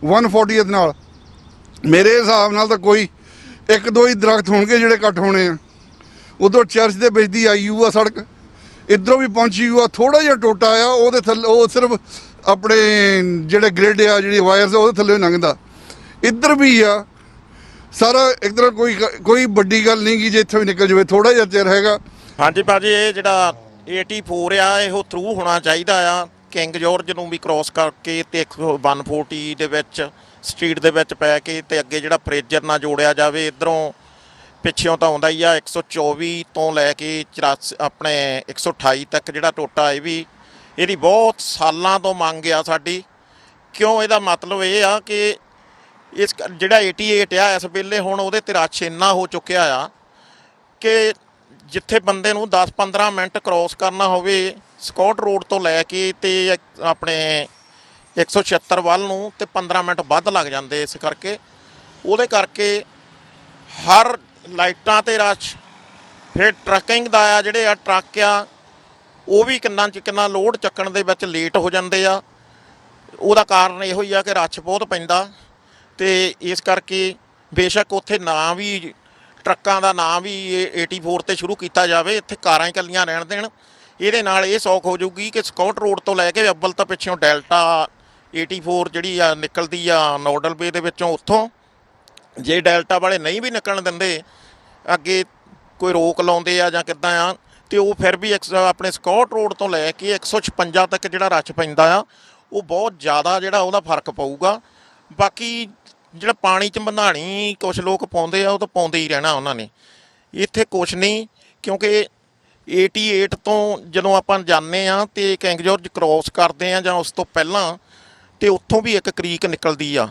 140th ਨਾਲ, ਮੇਰੇ ਹਿਸਾਬ ਨਾਲ ਤਾਂ ਕੋਈ 1-2 ਹੀ ਦਰਖਤ ਹੋਣਗੇ ਜਿਹੜੇ ਕੱਟ ਹੋਣੇ ਆ। ਉਧਰ ਚਰਚ ਦੇ ਵਿੱਚ ਦੀ ਆਈਯੂ ਆ ਸੜਕ, ਇੱਧਰੋਂ ਵੀ ਪਹੁੰਚੀ ਆ। ਥੋੜਾ ਜਿਹਾ ਟੋਟਾ ਆ, ਉਹਦੇ ਥੱਲੇ ਉਹ ਸਿਰਫ ਆਪਣੇ ਜਿਹੜੇ ਗ੍ਰਿਡ ਆ, ਜਿਹੜੀ ਵਾਇਰਸ ਉਹਦੇ ਥੱਲੇ ਲੰਘਦਾ। ਇੱਧਰ ਵੀ ਆ ਸਾਰਾ ਇੱਕ ਤਰ੍ਹਾਂ ਕੋਈ ਵੱਡੀ ਗੱਲ ਨਹੀਂ ਗੀ ਜੇ ਇੱਥੋਂ ਵੀ ਨਿਕਲ ਜਾਵੇ, ਥੋੜਾ ਜਿਹਾ ਚਿਰ ਹੈਗਾ। ਹਾਂਜੀ ਭਾਜੀ, ਇਹ ਜਿਹੜਾ 84 ਆ ਇਹੋ ਥਰੂ ਹੋਣਾ ਚਾਹੀਦਾ ਆ ਕਿੰਗ ਜਾਰਜ ਨੂੰ ਵੀ ਕ੍ਰੋਸ ਕਰਕੇ ਤੇ 140 ਦੇ ਵਿੱਚ ਸਟਰੀਟ ਦੇ ਵਿੱਚ ਪੈ ਕੇ ਤੇ ਅੱਗੇ ਜਿਹੜਾ ਫਰੇਜ਼ਰ ਨਾਲ ਜੋੜਿਆ ਜਾਵੇ। ਇੱਧਰੋਂ ਪਿੱਛੋਂ ਤਾਂ ਆਉਂਦਾ ਹੀ ਆ 124 ਤੋਂ ਲੈ ਕੇ 84 ਆਪਣੇ 128 ਤੱਕ ਜਿਹੜਾ ਟੋਟਾ ਇਹ ਵੀ ਇਹਦੀ ਬਹੁਤ ਸਾਲਾਂ ਤੋਂ ਮੰਗ ਆ ਸਾਡੀ। ਕਿਉਂ? ਇਹਦਾ ਮਤਲਬ ਇਹ ਆ ਕਿ ਇਸ ਜਿਹੜਾ 88 ਆ ਇਸ ਵੇਲੇ ਹੁਣ ਉਹਦੇ ਤੇ ਰਸ਼ ਇੰਨਾ ਹੋ ਚੁੱਕਿਆ ਆ ਕਿ ਜਿੱਥੇ ਬੰਦੇ ਨੂੰ 10-15 ਮਿੰਟ ਕ੍ਰੋਸ ਕਰਨਾ ਹੋਵੇ ਸਕਾਟ ਰੋਡ ਤੋਂ ਲੈ ਕੇ ਤੇ ਆਪਣੇ 176 ਵੱਲ ਨੂੰ ਤੇ 15 ਮਿੰਟ ਵੱਧ ਲੱਗ ਜਾਂਦੇ। ਇਸ ਕਰਕੇ ਉਹਦੇ ਕਰਕੇ ਹਰ ਲਾਈਟਾਂ ਤੇ ਰਸ਼। ਫਿਰ ਟਰੱਕਿੰਗ ਦਾ ਆ, ਜਿਹੜੇ ਆ ਟਰੱਕ ਆ ਉਹ ਵੀ ਕਿੰਨਾ ਲੋਡ ਚੱਕਣ ਦੇ ਵਿੱਚ ਲੇਟ ਹੋ ਜਾਂਦੇ ਆ। ਉਹਦਾ ਕਾਰਨ ਇਹੋ ਹੀ ਆ ਕਿ ਰਸ਼ ਬਹੁਤ ਪੈਂਦਾ ਤੇ ਇਸ ਕਰਕੇ ਬੇਸ਼ੱਕ ਉੱਥੇ ਨਾਂ ਵੀ ਟਰੱਕਾਂ ਦਾ ਨਾਂ ਵੀ 84 ਤੇ ਸ਼ੁਰੂ ਕੀਤਾ ਜਾਵੇ, ਇੱਥੇ ਕਾਰਾਂ ਹੀ ਇਕੱਲੀਆਂ ਰਹਿਣ ਦੇਣ। ਇਹਦੇ ਨਾਲ ਇਹ ਸੌਖ ਹੋ ਜਾਊਗੀ ਕਿ ਸਕਾਟ ਰੋਡ ਤੋਂ ਲੈ ਕੇ ਅੱਵਲ ਤਾਂ ਪਿੱਛੋਂ ਡੈਲਟਾ 84 ਜਿਹੜੀ ਆ ਨਿਕਲਦੀ ਆ ਨੋਡਲ ਬੇ ਦੇ ਵਿੱਚੋਂ, ਉੱਥੋਂ ਜੇ ਡੈਲਟਾ ਵਾਲੇ ਨਹੀਂ ਵੀ ਨਿਕਲਣ ਦਿੰਦੇ, ਅੱਗੇ ਕੋਈ ਰੋਕ ਲਾਉਂਦੇ ਆ ਜਾਂ ਕਿੱਦਾਂ ਆ, ਤੇ ਉਹ ਫਿਰ ਵੀ ਆਪਣੇ ਸਕਾਟ ਰੋਡ ਤੋਂ ਲੈ ਕੇ 156 ਤੱਕ ਜਿਹੜਾ ਰਸ਼ ਪੈਂਦਾ ਆ ਉਹ ਬਹੁਤ ਜ਼ਿਆਦਾ ਜਿਹੜਾ ਉਹਦਾ ਫਰਕ ਪਊਗਾ। ਬਾਕੀ ਜਿਹੜਾ ਪਾਣੀ 'ਚ ਬੰਧਾਣੀ ਕੁਛ ਲੋਕ ਪਾਉਂਦੇ ਆ, ਉਹ ਤਾਂ ਪਾਉਂਦੇ ਹੀ ਰਹਿਣਾ ਉਹਨਾਂ ਨੇ। ਇੱਥੇ ਕੁਛ ਨਹੀਂ, ਕਿਉਂਕਿ 88 ਤੋਂ ਜਦੋਂ ਆਪਾਂ ਜਾਂਦੇ ਆ ਤੇ ਕਿੰਗ ਜਾਰਜ ਕ੍ਰੋਸ ਕਰਦੇ ਆ ਜਾਂ ਉਸ ਤੋਂ ਪਹਿਲਾਂ, ਤੇ ਉੱਥੋਂ ਵੀ ਇੱਕ ਕ੍ਰੀਕ ਨਿਕਲਦੀ ਆ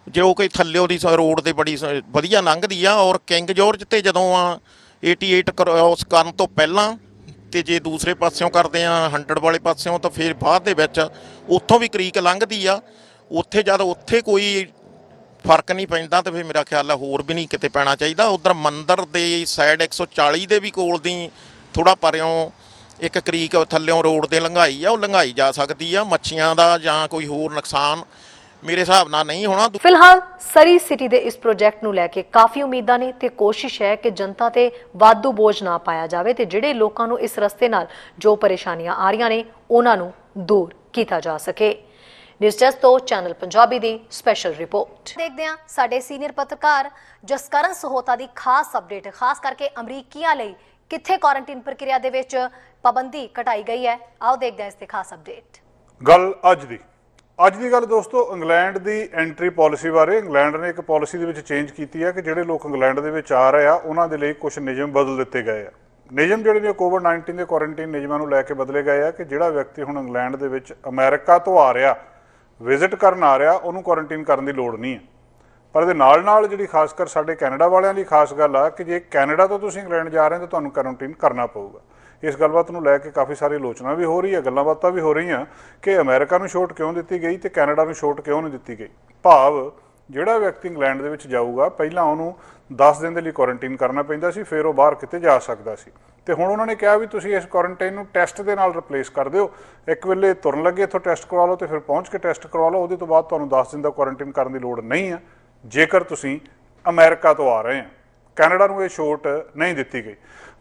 ਜੋ ਕਿ ਥੱਲਿਓ ਦੀ ਰੋਡ ਦੇ ਬੜੀ ਵਧੀਆ ਲੰਘਦੀ ਆ। ਔਰ ਕਿੰਗ ਜਾਰਜ ਤੇ ਜਦੋਂ ਆ 88 ਕ੍ਰੋਸ ਕਰਨ ਤੋਂ ਪਹਿਲਾਂ ਤੇ ਜੇ ਦੂਸਰੇ ਪਾਸਿਓਂ ਕਰਦੇ ਆ 100 ਵਾਲੇ ਪਾਸਿਓਂ ਤਾਂ ਫਿਰ ਬਾਅਦ ਦੇ ਵਿੱਚ ਉੱਥੋਂ ਵੀ ਕ੍ਰੀਕ ਲੰਘਦੀ ਆ। ਉੱਥੇ ਕੋਈ ਫਰਕ ਨਹੀਂ ਪੈਂਦਾ ਤੇ ਫਿਰ ਮੇਰਾ ਖਿਆਲ ਹੈ ਹੋਰ ਵੀ ਨਹੀਂ ਕਿਤੇ ਪੈਣਾ ਚਾਹੀਦਾ। ਉਧਰ ਮੰਦਰ ਦੇ ਸਾਈਡ 140 ਦੇ ਵੀ ਕੋਲ ਦੀ ਥੋੜਾ ਪਰਿਓਂ ਇੱਕ ਕ੍ਰੀਕ ਥੱਲਿਓਂ ਰੋਡ ਦੇ ਲੰਘਾਈ ਆ, ਉਹ ਲੰਘਾਈ ਜਾ ਸਕਦੀ ਆ। ਮੱਛੀਆਂ ਦਾ ਜਾਂ ਕੋਈ ਹੋਰ ਨੁਕਸਾਨ ਮੇਰੇ ਹਿਸਾਬ ਨਾਲ ਨਹੀਂ ਹੋਣਾ। ਫਿਲਹਾਲ ਸਰੀ ਸਿਟੀ ਦੇ ਇਸ ਪ੍ਰੋਜੈਕਟ ਨੂੰ ਲੈ ਕੇ ਕਾਫੀ ਉਮੀਦਾਂ ਨੇ ਤੇ ਕੋਸ਼ਿਸ਼ ਹੈ ਕਿ ਜਨਤਾ ਤੇ ਵਾਧੂ ਬੋਝ ਨਾ ਪਾਇਆ ਜਾਵੇ ਤੇ ਜਿਹੜੇ ਲੋਕਾਂ ਨੂੰ ਇਸ ਰਸਤੇ ਨਾਲ ਜੋ ਪਰੇਸ਼ਾਨੀਆਂ ਆ ਰਹੀਆਂ ਨੇ ਉਹਨਾਂ ਨੂੰ ਦੂਰ ਕੀਤਾ ਜਾ ਸਕੇ। ਨਿਊਜ਼ ਡੈਸਕ ਤੋਂ ਚੈਨਲ ਪੰਜਾਬੀ ਦੀ ਸਪੈਸ਼ਲ ਰਿਪੋਰਟ ਦੇਖਦੇ ਹਾਂ ਸਾਡੇ ਸੀਨੀਅਰ ਪੱਤਰਕਾਰ ਜਸਕਰਨ ਸਹੋਤਾ ਦੀ ਖਾਸ ਅਪਡੇਟ, ਖਾਸ ਕਰਕੇ ਅਮਰੀਕੀਆਂ ਲਈ ਕਿੱਥੇ ਕੁਆਰੰਟਾਈਨ ਪ੍ਰਕਿਰਿਆ ਦੇ ਵਿੱਚ ਪਾਬੰਦੀ ਘਟਾਈ ਗਈ ਹੈ। ਆਓ ਦੇਖਦੇ ਹਾਂ ਇਸ ਤੇ ਖਾਸ ਅਪਡੇਟ। ਗੱਲ ਅੱਜ ਦੀ ਗੱਲ ਦੋਸਤੋ ਇੰਗਲੈਂਡ ਦੀ ਐਂਟਰੀ ਪਾਲਿਸੀ ਬਾਰੇ। ਇੰਗਲੈਂਡ ਨੇ ਇੱਕ ਪਾਲਿਸੀ ਦੇ ਵਿੱਚ ਚੇਂਜ ਕੀਤੀ ਹੈ ਕਿ ਜਿਹੜੇ ਲੋਕ ਇੰਗਲੈਂਡ ਦੇ ਵਿੱਚ ਆ ਰਹੇ ਆ ਉਹਨਾਂ ਦੇ ਲਈ ਕੁਝ ਨਿਯਮ ਬਦਲ ਦਿੱਤੇ ਗਏ ਆ। ਨਿਯਮ ਜਿਹੜੇ ਨੇ ਕੋਵਿਡ-19 ਦੇ ਕੁਆਰੰਟਾਈਨ ਨਿਯਮਾਂ ਨੂੰ ਲੈ ਕੇ ਬਦਲੇ ਗਏ ਆ ਕਿ ਜਿਹੜਾ ਵਿਅਕਤੀ ਹੁਣ ਇੰਗਲੈਂਡ ਦੇ ਵਿੱਚ ਅਮਰੀਕਾ ਤੋਂ ਆ ਰਿਹਾ, ਵਿਜ਼ਿਟ ਕਰਨ ਆ ਰਿਹਾ, ਉਹਨੂੰ ਕੁਆਰੰਟਾਈਨ ਕਰਨ ਦੀ ਲੋੜ ਨਹੀਂ ਹੈ। ਪਰ ਇਹਦੇ ਨਾਲ ਜਿਹੜੀ ਖਾਸ ਕਰ ਸਾਡੇ ਕੈਨੇਡਾ ਵਾਲਿਆਂ ਲਈ ਖਾਸ ਗੱਲ ਆ ਕਿ ਜੇ ਕੈਨੇਡਾ ਤੋਂ ਤੁਸੀਂ ਇੰਗਲੈਂਡ ਜਾ ਰਹੇ ਹੋ ਤਾਂ ਤੁਹਾਨੂੰ ਕੁਆਰੰਟਾਈਨ ਕਰਨਾ ਪਊਗਾ। ਇਸ ਗੱਲਬਾਤ ਨੂੰ ਲੈ ਕੇ ਕਾਫੀ ਸਾਰੀ ਆਲੋਚਨਾ ਵੀ ਹੋ ਰਹੀ ਹੈ, ਗੱਲਾਂ ਬਾਤਾਂ ਵੀ ਹੋ ਰਹੀਆਂ ਕਿ ਅਮਰੀਕਾ ਨੂੰ ਛੋਟ ਕਿਉਂ ਦਿੱਤੀ ਗਈ ਤੇ ਕੈਨੇਡਾ ਨੂੰ ਛੋਟ ਕਿਉਂ ਨਹੀਂ ਦਿੱਤੀ ਗਈ। ਭਾਵ ਜਿਹੜਾ ਵਿਅਕਤੀ ਇੰਗਲੈਂਡ ਦੇ ਵਿੱਚ ਜਾਊਗਾ ਪਹਿਲਾਂ ਉਹਨੂੰ 10 ਦਿਨ ਦੇ ਲਈ ਕੁਆਰੰਟਾਈਨ ਕਰਨਾ ਪੈਂਦਾ ਸੀ, ਫਿਰ ਉਹ ਬਾਹਰ ਕਿਤੇ ਜਾ ਸਕਦਾ ਸੀ। ਤੇ ਹੁਣ ਉਹਨਾਂ ਨੇ ਕਿਹਾ ਵੀ ਤੁਸੀਂ ਇਸ ਕੁਆਰੰਟਾਈਨ ਨੂੰ ਟੈਸਟ ਦੇ ਨਾਲ ਰਿਪਲੇਸ ਕਰ ਦਿਓ। ਇੱਕ ਵੇਲੇ ਤੁਰਨ ਲੱਗੇ ਇੱਥੋਂ ਟੈਸਟ ਕਰਵਾ ਲਓ ਤੇ ਫਿਰ ਪਹੁੰਚ ਕੇ ਟੈਸਟ ਕਰਵਾ ਲਓ। ਉਹਦੇ ਤੋਂ ਬਾਅਦ ਤੁਹਾਨੂੰ 10 ਦਿਨ ਦਾ ਕੁਆਰੰਟਾਈਨ ਕਰਨ ਦੀ ਲੋੜ ਨਹੀਂ ਹੈ ਜੇਕਰ ਤੁਸੀਂ ਅਮਰੀਕਾ ਤੋਂ ਆ ਰਹੇ ਆ। ਕੈਨੇਡਾ ਨੂੰ ਇਹ ਛੋਟ ਨਹੀਂ ਦਿੱਤੀ ਗਈ।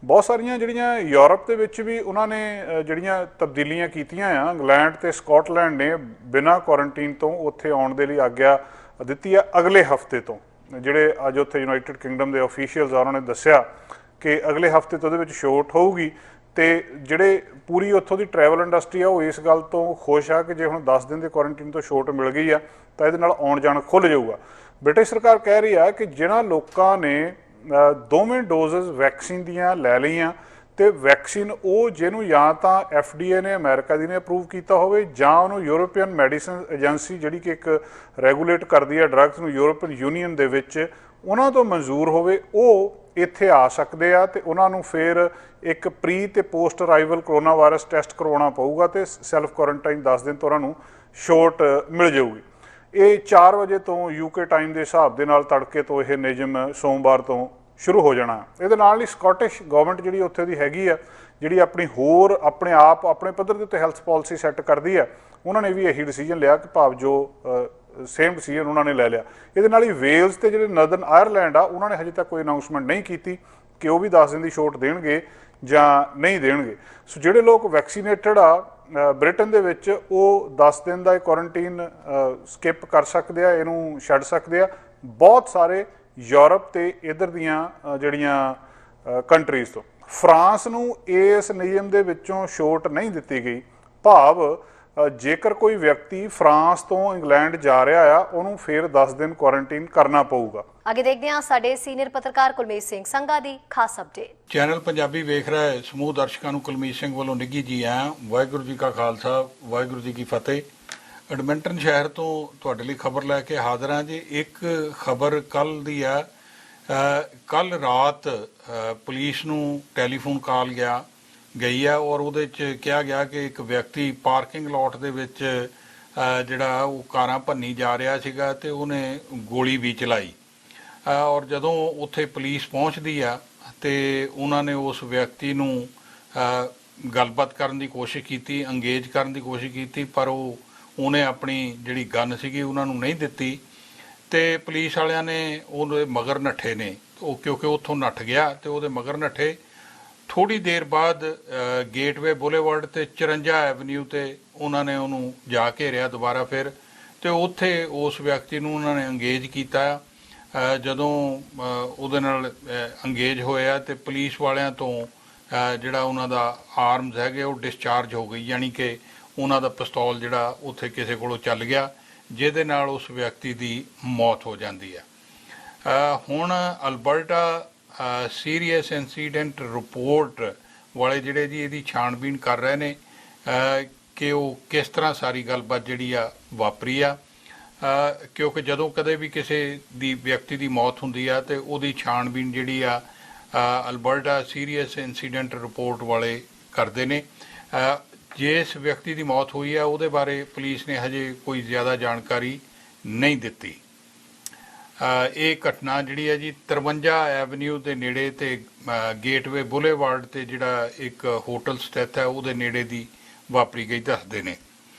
ਬਹੁਤ ਸਾਰੀਆਂ ਜਿਹੜੀਆਂ ਯੂਰਪ ਦੇ ਵਿੱਚ ਵੀ ਉਹਨਾਂ ਨੇ ਜਿਹੜੀਆਂ ਤਬਦੀਲੀਆਂ ਕੀਤੀਆਂ ਆ। ਇੰਗਲੈਂਡ ਤੇ ਸਕਾਟਲੈਂਡ ਨੇ ਬਿਨਾਂ ਕੁਆਰੰਟਾਈਨ ਤੋਂ ਉੱਥੇ ਆਉਣ ਦੇ ਲਈ ਆਗਿਆ ਦਿੱਤੀ ਆ ਅਗਲੇ ਹਫ਼ਤੇ ਤੋਂ। ਜਿਹੜੇ ਅੱਜ ਉੱਥੇ ਯੂਨਾਈਟਿਡ ਕਿੰਗਡਮ ਦੇ ਅਫੀਸ਼ੀਅਲਸ ਆ ਉਹਨਾਂ ਨੇ ਦੱਸਿਆ ਕਿ ਅਗਲੇ ਹਫ਼ਤੇ ਤੋਂ ਉਹਦੇ ਵਿੱਚ ਛੋਟ ਹੋਊਗੀ। ਤੇ ਜਿਹੜੇ ਪੂਰੀ ਉੱਥੋਂ ਦੀ ਟਰੈਵਲ ਇੰਡਸਟਰੀ ਆ ਉਹ ਇਸ ਗੱਲ ਤੋਂ ਖੁਸ਼ ਆ ਕਿ ਜੇ ਹੁਣ 10 ਦਿਨ ਦੇ ਕੁਆਰੰਟਾਈਨ ਤੋਂ ਛੋਟ ਮਿਲ ਗਈ ਆ ਤਾਂ ਇਹਦੇ ਨਾਲ ਆਉਣ ਜਾਣ ਖੁੱਲ੍ਹ ਜਾਊਗਾ। ਬ੍ਰਿਟਿਸ਼ ਸਰਕਾਰ ਕਹਿ ਰਹੀ ਆ ਕਿ ਜਿਹਨਾਂ ਲੋਕਾਂ ਨੇ ਦੋਵੇਂ ਡੋਜ਼ਸ ਵੈਕਸੀਨ ਦੀਆਂ ਲੈ ਲਈਆਂ ਤੇ ਵੈਕਸੀਨ ਉਹ ਜਿਹਨੂੰ ਜਾਂ ਤਾਂ FDA ਨੇ ਅਮਰੀਕਾ ਦੀ ਨੇ ਅਪਰੂਵ ਕੀਤਾ ਹੋਵੇ ਜਾਂ ਉਹਨੂੰ ਯੂਰੋਪੀਅਨ ਮੈਡੀਸਿਨ ਏਜੰਸੀ ਜਿਹੜੀ ਕਿ ਇੱਕ ਰੈਗੂਲੇਟ ਕਰਦੀ ਹੈ ਡਰੱਗਸ ਨੂੰ ਯੂਰੋਪੀਅਨ ਯੂਨੀਅਨ ਦੇ ਵਿੱਚ, ਉਹਨਾਂ ਤੋਂ ਮਨਜ਼ੂਰ ਹੋਵੇ, ਉਹ ਇੱਥੇ ਆ ਸਕਦੇ ਆ ਤੇ ਉਹਨਾਂ ਨੂੰ ਫਿਰ ਇੱਕ ਪ੍ਰੀ ਤੇ post arrival corona virus test ਕਰਵਾਉਣਾ ਪਊਗਾ ਤੇ ਸੈਲਫ ਕੁਆਰੰਟਾਈਨ 10 ਦਿਨ ਤੋਂ ਉਹਨਾਂ ਨੂੰ ਛੋਟ ਮਿਲ ਜਾਊਗੀ। ਇਹ 4 ਵਜੇ ਤੋਂ UK ਟਾਈਮ ਦੇ ਹਿਸਾਬ ਦੇ ਨਾਲ ਤੜਕੇ ਤੋਂ ਇਹ ਨਿਯਮ ਸੋਮਵਾਰ ਤੋਂ ਸ਼ੁਰੂ ਹੋ ਜਾਣਾ। ਇਹਦੇ ਨਾਲ ਹੀ ਸਕਾਟਿਸ਼ ਗਵਰਨਮੈਂਟ ਜਿਹੜੀ ਉੱਥੇ ਦੀ ਹੈਗੀ ਆ, ਜਿਹੜੀ ਆਪਣੀ ਹੋਰ ਆਪਣੇ ਆਪ ਆਪਣੇ ਪੱਧਰ ਦੇ ਉੱਤੇ ਹੈਲਥ ਪਾਲਿਸੀ ਸੈੱਟ ਕਰਦੀ ਆ, ਉਹਨਾਂ ਨੇ ਵੀ ਇਹੀ ਡਿਸੀਜਨ ਲਿਆ ਕਿ ਭਾਵ ਜੋ ਸੇਮ ਡਿਸੀਜਨ ਉਹਨਾਂ ਨੇ ਲੈ ਲਿਆ। ਇਹਦੇ ਨਾਲ ਹੀ ਵੇਲਸ ਤੇ ਜਿਹੜੇ ਨਰਦਰਨ ਆਇਰਲੈਂਡ ਆ, ਉਹਨਾਂ ਨੇ ਹਜੇ ਤੱਕ ਕੋਈ ਅਨਾਊਂਸਮੈਂਟ ਨਹੀਂ ਕੀਤੀ ਕਿ ਉਹ ਵੀ 10 ਦਿਨ ਦੀ ਛੋਟ ਦੇਣਗੇ ਜਾਂ ਨਹੀਂ ਦੇਣਗੇ। ਸੋ ਜਿਹੜੇ ਲੋਕ ਵੈਕਸੀਨੇਟਡ ਆ ਬ੍ਰਿਟਨ ਦੇ ਵਿੱਚ, ਉਹ 10 ਦਿਨ ਦਾ ਕੁਆਰੰਟੀਨ ਸਕਿਪ ਕਰ ਸਕਦੇ ਆ, ਇਹਨੂੰ ਛੱਡ ਸਕਦੇ ਆ। ਬਹੁਤ ਸਾਰੇ ਯੂਰਪ ਤੇ ਇੱਧਰ ਦੀਆਂ ਜਿਹੜੀਆਂ ਕੰਟਰੀਜ਼ ਤੋਂ ਫਰਾਂਸ ਨੂੰ ਇਸ ਨਿਯਮ ਦੇ ਵਿੱਚੋਂ ਛੋਟ ਨਹੀਂ ਦਿੱਤੀ ਗਈ। ਭਾਵ ਜੇਕਰ ਕੋਈ ਵਿਅਕਤੀ ਫਰਾਂਸ ਤੋਂ ਇੰਗਲੈਂਡ ਜਾ ਰਿਹਾ ਆ, ਉਹਨੂੰ ਫਿਰ 10 ਦਿਨ ਕੁਆਰੰਟੀਨ ਕਰਨਾ ਪਊਗਾ। ਅੱਗੇ ਦੇਖਦੇ ਹਾਂ ਸਾਡੇ ਸੀਨੀਅਰ ਪੱਤਰਕਾਰ ਕੁਲਮੀਤ ਸਿੰਘ ਸੰਘਾ ਦੀ ਖਾਸ ਅਪਡੇਟ। ਚੈਨਲ ਪੰਜਾਬੀ ਵੇਖ ਰਹੇ ਸਮੂਹ ਦਰਸ਼ਕਾਂ ਨੂੰ ਕੁਲਮੀਤ ਸਿੰਘ ਵੱਲੋਂ ਨਿੱਘੀ ਜੀ ਆਇਆਂ। ਵਾਹਿਗੁਰੂ ਜੀ ਕਾ ਖਾਲਸਾ, ਵਾਹਿਗੁਰੂ ਜੀ ਕੀ ਫਤਿਹ। ਐਡਮਿੰਟਨ ਸ਼ਹਿਰ ਤੋਂ ਤੁਹਾਡੇ ਲਈ ਖਬਰ ਲੈ ਕੇ ਹਾਜ਼ਰ ਹਾਂ ਜੀ। ਇੱਕ ਖਬਰ ਕੱਲ ਦੀ ਆ। ਕੱਲ ਰਾਤ ਪੁਲਿਸ ਨੂੰ ਟੈਲੀਫੋਨ ਕਾਲ ਗਈ ਆ ਔਰ ਉਹਦੇ 'ਚ ਕਿਹਾ ਗਿਆ ਕਿ ਇੱਕ ਵਿਅਕਤੀ ਪਾਰਕਿੰਗ ਲੋਟ ਦੇ ਵਿੱਚ ਜਿਹੜਾ ਉਹ ਕਾਰਾਂ ਭੰਨੀ ਜਾ ਰਿਹਾ ਸੀਗਾ ਤੇ ਉਹਨੇ ਗੋਲੀ ਵੀ ਚਲਾਈ। ਔਰ ਜਦੋਂ ਉੱਥੇ ਪੁਲਿਸ ਪਹੁੰਚਦੀ ਆ ਤੇ ਉਹਨਾਂ ਨੇ ਉਸ ਵਿਅਕਤੀ ਨੂੰ ਗੱਲਬਾਤ ਕਰਨ ਦੀ ਕੋਸ਼ਿਸ਼ ਕੀਤੀ, ਅੰਗੇਜ ਕਰਨ ਦੀ ਕੋਸ਼ਿਸ਼ ਕੀਤੀ, ਪਰ ਉਹਨੇ ਆਪਣੀ ਜਿਹੜੀ ਗਨ ਸੀਗੀ ਉਹਨਾਂ ਨੂੰ ਨਹੀਂ ਦਿੱਤੀ ਤੇ ਪੁਲਿਸ ਵਾਲਿਆਂ ਨੇ ਉਹਦੇ ਮਗਰ ਨੱਠੇ ਨੇ। ਉਹ ਕਿਉਂਕਿ ਉੱਥੋਂ ਨੱਠ ਗਿਆ ਤੇ ਉਹਦੇ ਮਗਰ ਨੱਠੇ। ਥੋੜ੍ਹੀ ਦੇਰ ਬਾਅਦ ਗੇਟਵੇ ਬੁਲੇਵਾਰਡ ਤੇ 54 ਐਵਨਿਊ ਤੇ ਉਹਨਾਂ ਨੇ ਉਹਨੂੰ ਜਾ ਘੇਰਿਆ ਦੁਬਾਰਾ ਫਿਰ, ਤੇ ਉੱਥੇ ਉਸ ਵਿਅਕਤੀ ਨੂੰ ਉਹਨਾਂ ਨੇ ਅੰਗੇਜ ਕੀਤਾ। ਜਦੋਂ ਉਹਦੇ ਨਾਲ ਅੰਗੇਜ ਹੋਇਆ ਤੇ ਪੁਲਿਸ ਵਾਲਿਆਂ ਤੋਂ ਜਿਹੜਾ ਉਹਨਾਂ ਦਾ ਆਰਮਸ ਹੈਗੇ ਉਹ ਡਿਸਚਾਰਜ ਹੋ ਗਈ, ਯਾਨੀ ਕਿ ਉਹਨਾਂ ਦਾ ਪਿਸਤੌਲ ਜਿਹੜਾ ਉੱਥੇ ਕਿਸੇ ਕੋਲੋਂ ਚੱਲ ਗਿਆ, ਜਿਹਦੇ ਨਾਲ ਉਸ ਵਿਅਕਤੀ ਦੀ ਮੌਤ ਹੋ ਜਾਂਦੀ ਹੈ। ਹੁਣ ਅਲਬਰਟਾ ਸੀਰੀਅਸ ਇਨਸੀਡੈਂਟ ਰਿਪੋਰਟ ਵਾਲੇ ਜਿਹੜੇ ਜੀ ਇਹਦੀ ਛਾਣਬੀਣ ਕਰ ਰਹੇ ਨੇ ਕਿ ਉਹ ਕਿਸ ਤਰ੍ਹਾਂ ਸਾਰੀ ਗੱਲਬਾਤ ਜਿਹੜੀ ਆ ਵਾਪਰੀ ਆ, ਕਿਉਂਕਿ ਜਦੋਂ ਕਦੇ ਵੀ ਕਿਸੇ ਦੀ ਵਿਅਕਤੀ ਦੀ ਮੌਤ ਹੁੰਦੀ ਆ ਤੇ ਉਹਦੀ ਛਾਣਬੀਣ ਜਿਹੜੀ ਆ ਅਲਬਰਟਾ ਸੀਰੀਅਸ ਇਨਸੀਡੈਂਟ ਰਿਪੋਰਟ ਵਾਲੇ ਕਰਦੇ ਨੇ। ਜਿਸ ਵਿਅਕਤੀ ਦੀ ਮੌਤ ਹੋਈ ਆ ਉਹਦੇ ਬਾਰੇ ਪੁਲਿਸ ਨੇ ਹਜੇ ਕੋਈ ਜ਼ਿਆਦਾ ਜਾਣਕਾਰੀ ਨਹੀਂ ਦਿੱਤੀ। ਇਹ ਘਟਨਾ ਜਿਹੜੀ ਹੈ ਜੀ 53 ਐਵਨਿਊ ਦੇ ਨੇੜੇ ਤੇ ਗੇਟਵੇ ਬੁਲੇਵਾਰਡ ਤੇ ਜਿਹੜਾ ਇੱਕ ਹੋਟਲ ਸਥਿਤ ਹੈ ਉਹਦੇ ਨੇੜੇ ਦੀ ਵਾਪਰੀ ਗਈ ਦੱਸਦੇ ਨੇ।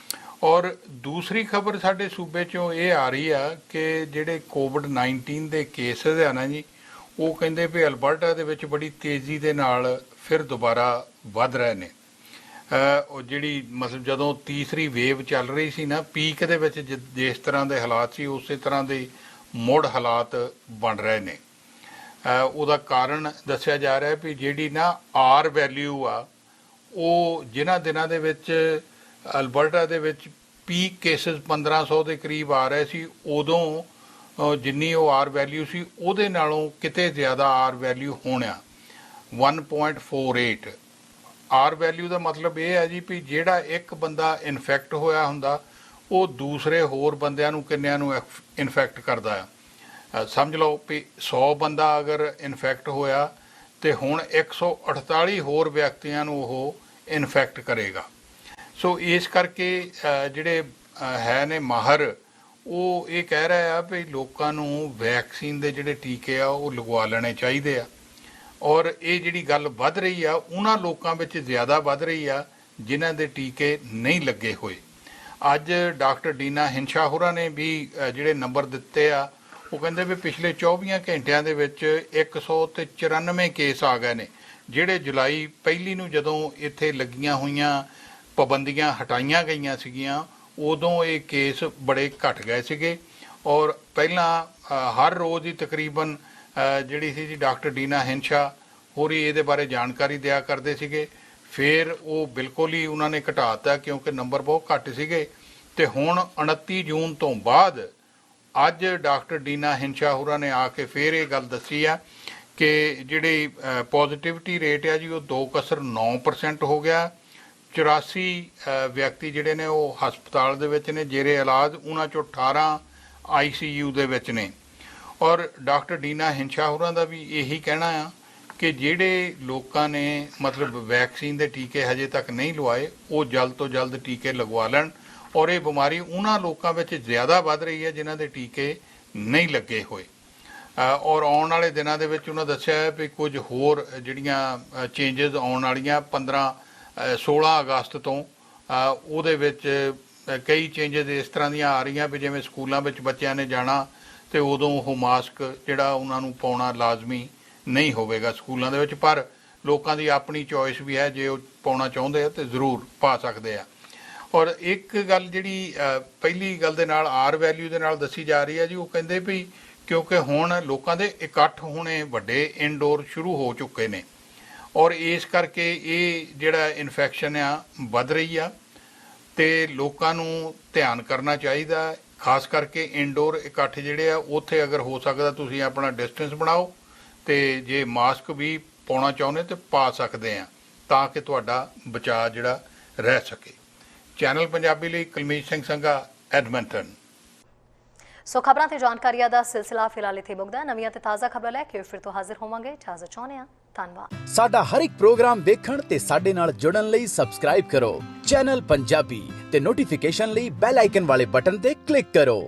ਔਰ ਦੂਸਰੀ ਖਬਰ ਸਾਡੇ ਸੂਬੇ 'ਚੋਂ ਇਹ ਆ ਰਹੀ ਆ ਕਿ ਜਿਹੜੇ ਕੋਵਿਡ-19 ਦੇ ਕੇਸਿਸ ਆ ਨਾ ਜੀ, ਉਹ ਕਹਿੰਦੇ ਵੀ ਅਲਬਰਟਾ ਦੇ ਵਿੱਚ ਬੜੀ ਤੇਜ਼ੀ ਦੇ ਨਾਲ ਫਿਰ ਦੁਬਾਰਾ ਵੱਧ ਰਹੇ ਨੇ। ਉਹ ਜਿਹੜੀ ਮਤਲਬ ਜਦੋਂ ਤੀਸਰੀ ਵੇਵ ਚੱਲ ਰਹੀ ਸੀ ਨਾ, ਪੀਕ ਦੇ ਵਿੱਚ ਜਿਸ ਤਰ੍ਹਾਂ ਦੇ ਹਾਲਾਤ ਸੀ ਉਸੇ ਤਰ੍ਹਾਂ ਦੇ ਮੁੜ ਹਾਲਾਤ ਬਣ ਰਹੇ ਨੇ। ਉਹਦਾ ਕਾਰਨ ਦੱਸਿਆ ਜਾ ਰਿਹਾ ਵੀ ਜਿਹੜੀ ਨਾ ਆਰ ਵੈਲਿਊ ਆ, ਉਹ ਜਿਨ੍ਹਾਂ ਦਿਨਾਂ ਦੇ ਵਿੱਚ ਅਲਬਰਟਾ ਦੇ ਵਿੱਚ ਪੀਕ ਕੇਸਿਸ 1500 ਦੇ ਕਰੀਬ ਆ ਰਹੇ ਸੀ, ਉਦੋਂ ਜਿੰਨੀ ਉਹ ਆਰ ਵੈਲਿਊ ਸੀ ਉਹਦੇ ਨਾਲੋਂ ਕਿਤੇ ਜ਼ਿਆਦਾ ਆਰ ਵੈਲਿਊ ਹੋਣਾ 1.48। ਆਰ ਵੈਲਿਊ ਦਾ ਮਤਲਬ ਇਹ ਹੈ ਜੀ ਵੀ ਜਿਹੜਾ ਇੱਕ ਬੰਦਾ ਇਨਫੈਕਟ ਹੋਇਆ ਹੁੰਦਾ ਉਹ ਦੂਸਰੇ ਹੋਰ ਬੰਦਿਆਂ ਨੂੰ ਕਿੰਨਿਆਂ ਨੂੰ ਇਨਫੈਕਟ ਕਰਦਾ ਆ। ਸਮਝ ਲਓ ਵੀ 100 ਬੰਦਾ ਅਗਰ ਇਨਫੈਕਟ ਹੋਇਆ ਤੇ ਹੁਣ 148 ਹੋਰ ਵਿਅਕਤੀਆਂ ਨੂੰ ਉਹ ਇਨਫੈਕਟ ਕਰੇਗਾ। ਸੋ ਇਸ ਕਰਕੇ ਜਿਹੜੇ ਹੈ ਨੇ ਮਾਹਰ, ਉਹ ਇਹ ਕਹਿ ਰਹੇ ਆ ਵੀ ਲੋਕਾਂ ਨੂੰ ਵੈਕਸੀਨ ਦੇ ਜਿਹੜੇ ਟੀਕੇ ਆ ਉਹ ਲਗਵਾ ਲੈਣੇ ਚਾਹੀਦੇ ਆ। ਔਰ ਇਹ ਜਿਹੜੀ ਗੱਲ ਵੱਧ ਰਹੀ ਆ ਉਹਨਾਂ ਲੋਕਾਂ ਵਿੱਚ ਜ਼ਿਆਦਾ ਵੱਧ ਰਹੀ ਆ ਜਿਨ੍ਹਾਂ ਦੇ ਟੀਕੇ ਨਹੀਂ ਲੱਗੇ ਹੋਏ। ਅੱਜ ਡਾਕਟਰ ਡੀਨਾ ਹਿੰਸ਼ਾ ਹੋਰਾਂ ਨੇ ਵੀ ਜਿਹੜੇ ਨੰਬਰ ਦਿੱਤੇ ਆ, ਉਹ ਕਹਿੰਦੇ ਵੀ ਪਿਛਲੇ 24 ਘੰਟਿਆਂ ਦੇ ਵਿੱਚ 194 ਕੇਸ ਆ ਗਏ ਨੇ, ਜਿਹੜੇ ਜੁਲਾਈ ਪਹਿਲੀ ਨੂੰ ਜਦੋਂ ਇੱਥੇ ਲੱਗੀਆਂ ਹੋਈਆਂ ਪਾਬੰਦੀਆਂ ਹਟਾਈਆਂ ਗਈਆਂ ਸੀਗੀਆਂ ਉਦੋਂ ਇਹ ਕੇਸ ਬੜੇ ਘਟ ਗਏ ਸੀਗੇ। ਔਰ ਪਹਿਲਾਂ ਹਰ ਰੋਜ਼ ਹੀ ਤਕਰੀਬਨ ਜਿਹੜੀ ਸੀ ਜੀ ਡਾਕਟਰ ਡੀਨਾ ਹਿੰਸ਼ਾ ਹੋਰੀ ਇਹਦੇ ਬਾਰੇ ਜਾਣਕਾਰੀ ਦਿਆ ਕਰਦੇ ਸੀਗੇ, ਫਿਰ ਉਹ ਬਿਲਕੁਲ ਹੀ ਉਹਨਾਂ ਨੇ ਘਟਾਤਾ ਕਿਉਂਕਿ ਨੰਬਰ ਬਹੁਤ ਘੱਟ ਸੀਗੇ। ਤੇ ਹੁਣ 29 ਜੂਨ ਤੋਂ ਬਾਅਦ ਅੱਜ ਡਾਕਟਰ ਡੀਨਾ ਹਿੰਸ਼ਾ ਹੋਰਾਂ ਨੇ ਆ ਕੇ ਫਿਰ ਇਹ ਗੱਲ ਦੱਸੀ ਆ ਕਿ ਜਿਹੜੀ ਪੋਜ਼ਿਟਿਵਿਟੀ ਰੇਟ ਆ ਜੀ ਉਹ 2.9% ਹੋ ਗਿਆ। 84 ਵਿਅਕਤੀ ਜਿਹੜੇ ਨੇ ਉਹ ਹਸਪਤਾਲ ਦੇ ਵਿੱਚ ਨੇ ਜੇਰੇ ਇਲਾਜ, ਉਹਨਾਂ ਚੋਂ 18 ICU ਦੇ ਵਿੱਚ ਨੇ। ਔਰ ਡਾਕਟਰ ਡੀਨਾ ਹਿੰਸ਼ਾ ਹੋਰਾਂ ਦਾ ਵੀ ਇਹੀ ਕਹਿਣਾ ਆ ਕਿ ਜਿਹੜੇ ਲੋਕਾਂ ਨੇ ਮਤਲਬ ਵੈਕਸੀਨ ਦੇ ਟੀਕੇ ਹਜੇ ਤੱਕ ਨਹੀਂ ਲਵਾਏ ਉਹ ਜਲਦ ਤੋਂ ਜਲਦ ਟੀਕੇ ਲਗਵਾ ਲੈਣ। ਔਰ ਇਹ ਬਿਮਾਰੀ ਉਹਨਾਂ ਲੋਕਾਂ ਵਿੱਚ ਜ਼ਿਆਦਾ ਵੱਧ ਰਹੀ ਹੈ ਜਿਨ੍ਹਾਂ ਦੇ ਟੀਕੇ ਨਹੀਂ ਲੱਗੇ ਹੋਏ। ਔਰ ਆਉਣ ਵਾਲੇ ਦਿਨਾਂ ਦੇ ਵਿੱਚ ਉਹਨਾਂ ਦੱਸਿਆ ਹੈ ਵੀ ਕੁਝ ਹੋਰ ਜਿਹੜੀਆਂ ਚੇਂਜਸ ਆਉਣ ਵਾਲੀਆਂ 16 ਅਗਸਤ ਤੋਂ ਉਹਦੇ ਵਿੱਚ ਕਈ ਚੇਂਜਸ ਇਸ ਤਰ੍ਹਾਂ ਦੀਆਂ ਆ ਰਹੀਆਂ ਵੀ ਜਿਵੇਂ ਸਕੂਲਾਂ ਵਿੱਚ ਬੱਚਿਆਂ ਨੇ ਜਾਣਾ ਤੇ ਉਦੋਂ ਉਹ ਮਾਸਕ ਜਿਹੜਾ ਉਹਨਾਂ ਨੂੰ ਪਾਉਣਾ ਲਾਜ਼ਮੀ ਨਹੀਂ ਹੋਵੇਗਾ ਸਕੂਲਾਂ ਦੇ ਵਿੱਚ, ਪਰ ਲੋਕਾਂ ਦੀ ਆਪਣੀ ਚੋਇਸ ਵੀ ਹੈ, ਜੇ ਉਹ ਪਾਉਣਾ ਚਾਹੁੰਦੇ ਆ ਤੇ ਜ਼ਰੂਰ ਪਾ ਸਕਦੇ ਆ। ਔਰ ਇੱਕ ਗੱਲ ਜਿਹੜੀ ਪਹਿਲੀ ਗੱਲ ਦੇ ਨਾਲ ਆਰ ਵੈਲਿਊ ਦੇ ਨਾਲ ਦੱਸੀ ਜਾ ਰਹੀ ਹੈ ਜੀ, ਉਹ ਕਹਿੰਦੇ ਵੀ ਕਿਉਂਕਿ ਹੁਣ ਲੋਕਾਂ ਦੇ ਇਕੱਠ ਹੋਣੇ ਵੱਡੇ ਇਨਡੋਰ ਸ਼ੁਰੂ ਹੋ ਚੁੱਕੇ ਨੇ ਔਰ ਇਸ ਕਰਕੇ ਇਹ ਜਿਹੜਾ ਇਨਫੈਕਸ਼ਨ ਆ ਵੱਧ ਰਹੀ ਆ ਤੇ ਲੋਕਾਂ ਨੂੰ ਧਿਆਨ ਕਰਨਾ ਚਾਹੀਦਾ, ਖਾਸ ਕਰਕੇ ਇਨਡੋਰ ਇਕੱਠ ਜਿਹੜੇ ਆ ਉੱਥੇ ਅਗਰ ਹੋ ਸਕਦਾ ਤੁਸੀਂ ਆਪਣਾ ਡਿਸਟੈਂਸ ਬਣਾਓ ਤੇ ਜੇ ਮਾਸਕ ਵੀ ਪਾਉਣਾ ਚਾਹੁੰਦੇ ਤੇ ਪਾ ਸਕਦੇ ਆ ਤਾਂ ਕਿ ਤੁਹਾਡਾ ਬਚਾਅ ਜਿਹੜਾ ਰਹਿ ਸਕੇ। ਚੈਨਲ ਪੰਜਾਬੀ ਲਈ ਕੁਲਮੀਤ ਸਿੰਘ ਸੰਘਾ, ਐਡਮਿੰਟਨ। ਸੋ ਖਬਰਾਂ ਤੇ ਜਾਣਕਾਰੀਆਂ ਦਾ ਸਿਲਸਿਲਾ ਫਿਲਹਾਲ ਇੱਥੇ ਮੁੱਕਦਾ। ਨਵੀਆਂ ਤੇ ਤਾਜ਼ਾ ਖਬਰਾਂ ਲੈ ਕੇ ਫਿਰ ਤੋਂ ਹਾਜ਼ਰ ਹੋਵਾਂਗੇ। ਇਜਾਜ਼ਤ ਚਾਹੁੰਦੇ ਹਾਂ। ਧੰਨਵਾਦ। ਸਾਡਾ ਹਰ ਇੱਕ ਪ੍ਰੋਗਰਾਮ ਦੇਖਣ ਤੇ ਸਾਡੇ ਨਾਲ ਜੁੜਨ ਲਈ ਸਬਸਕ੍ਰਾਈਬ ਕਰੋ ਚੈਨਲ ਪੰਜਾਬੀ ਤੇ ਨੋਟੀਫਿਕੇਸ਼ਨ ਲਈ ਬੈਲ ਆਈਕਨ ਵਾਲੇ ਬਟਨ ਤੇ ਕਲਿੱਕ ਕਰੋ।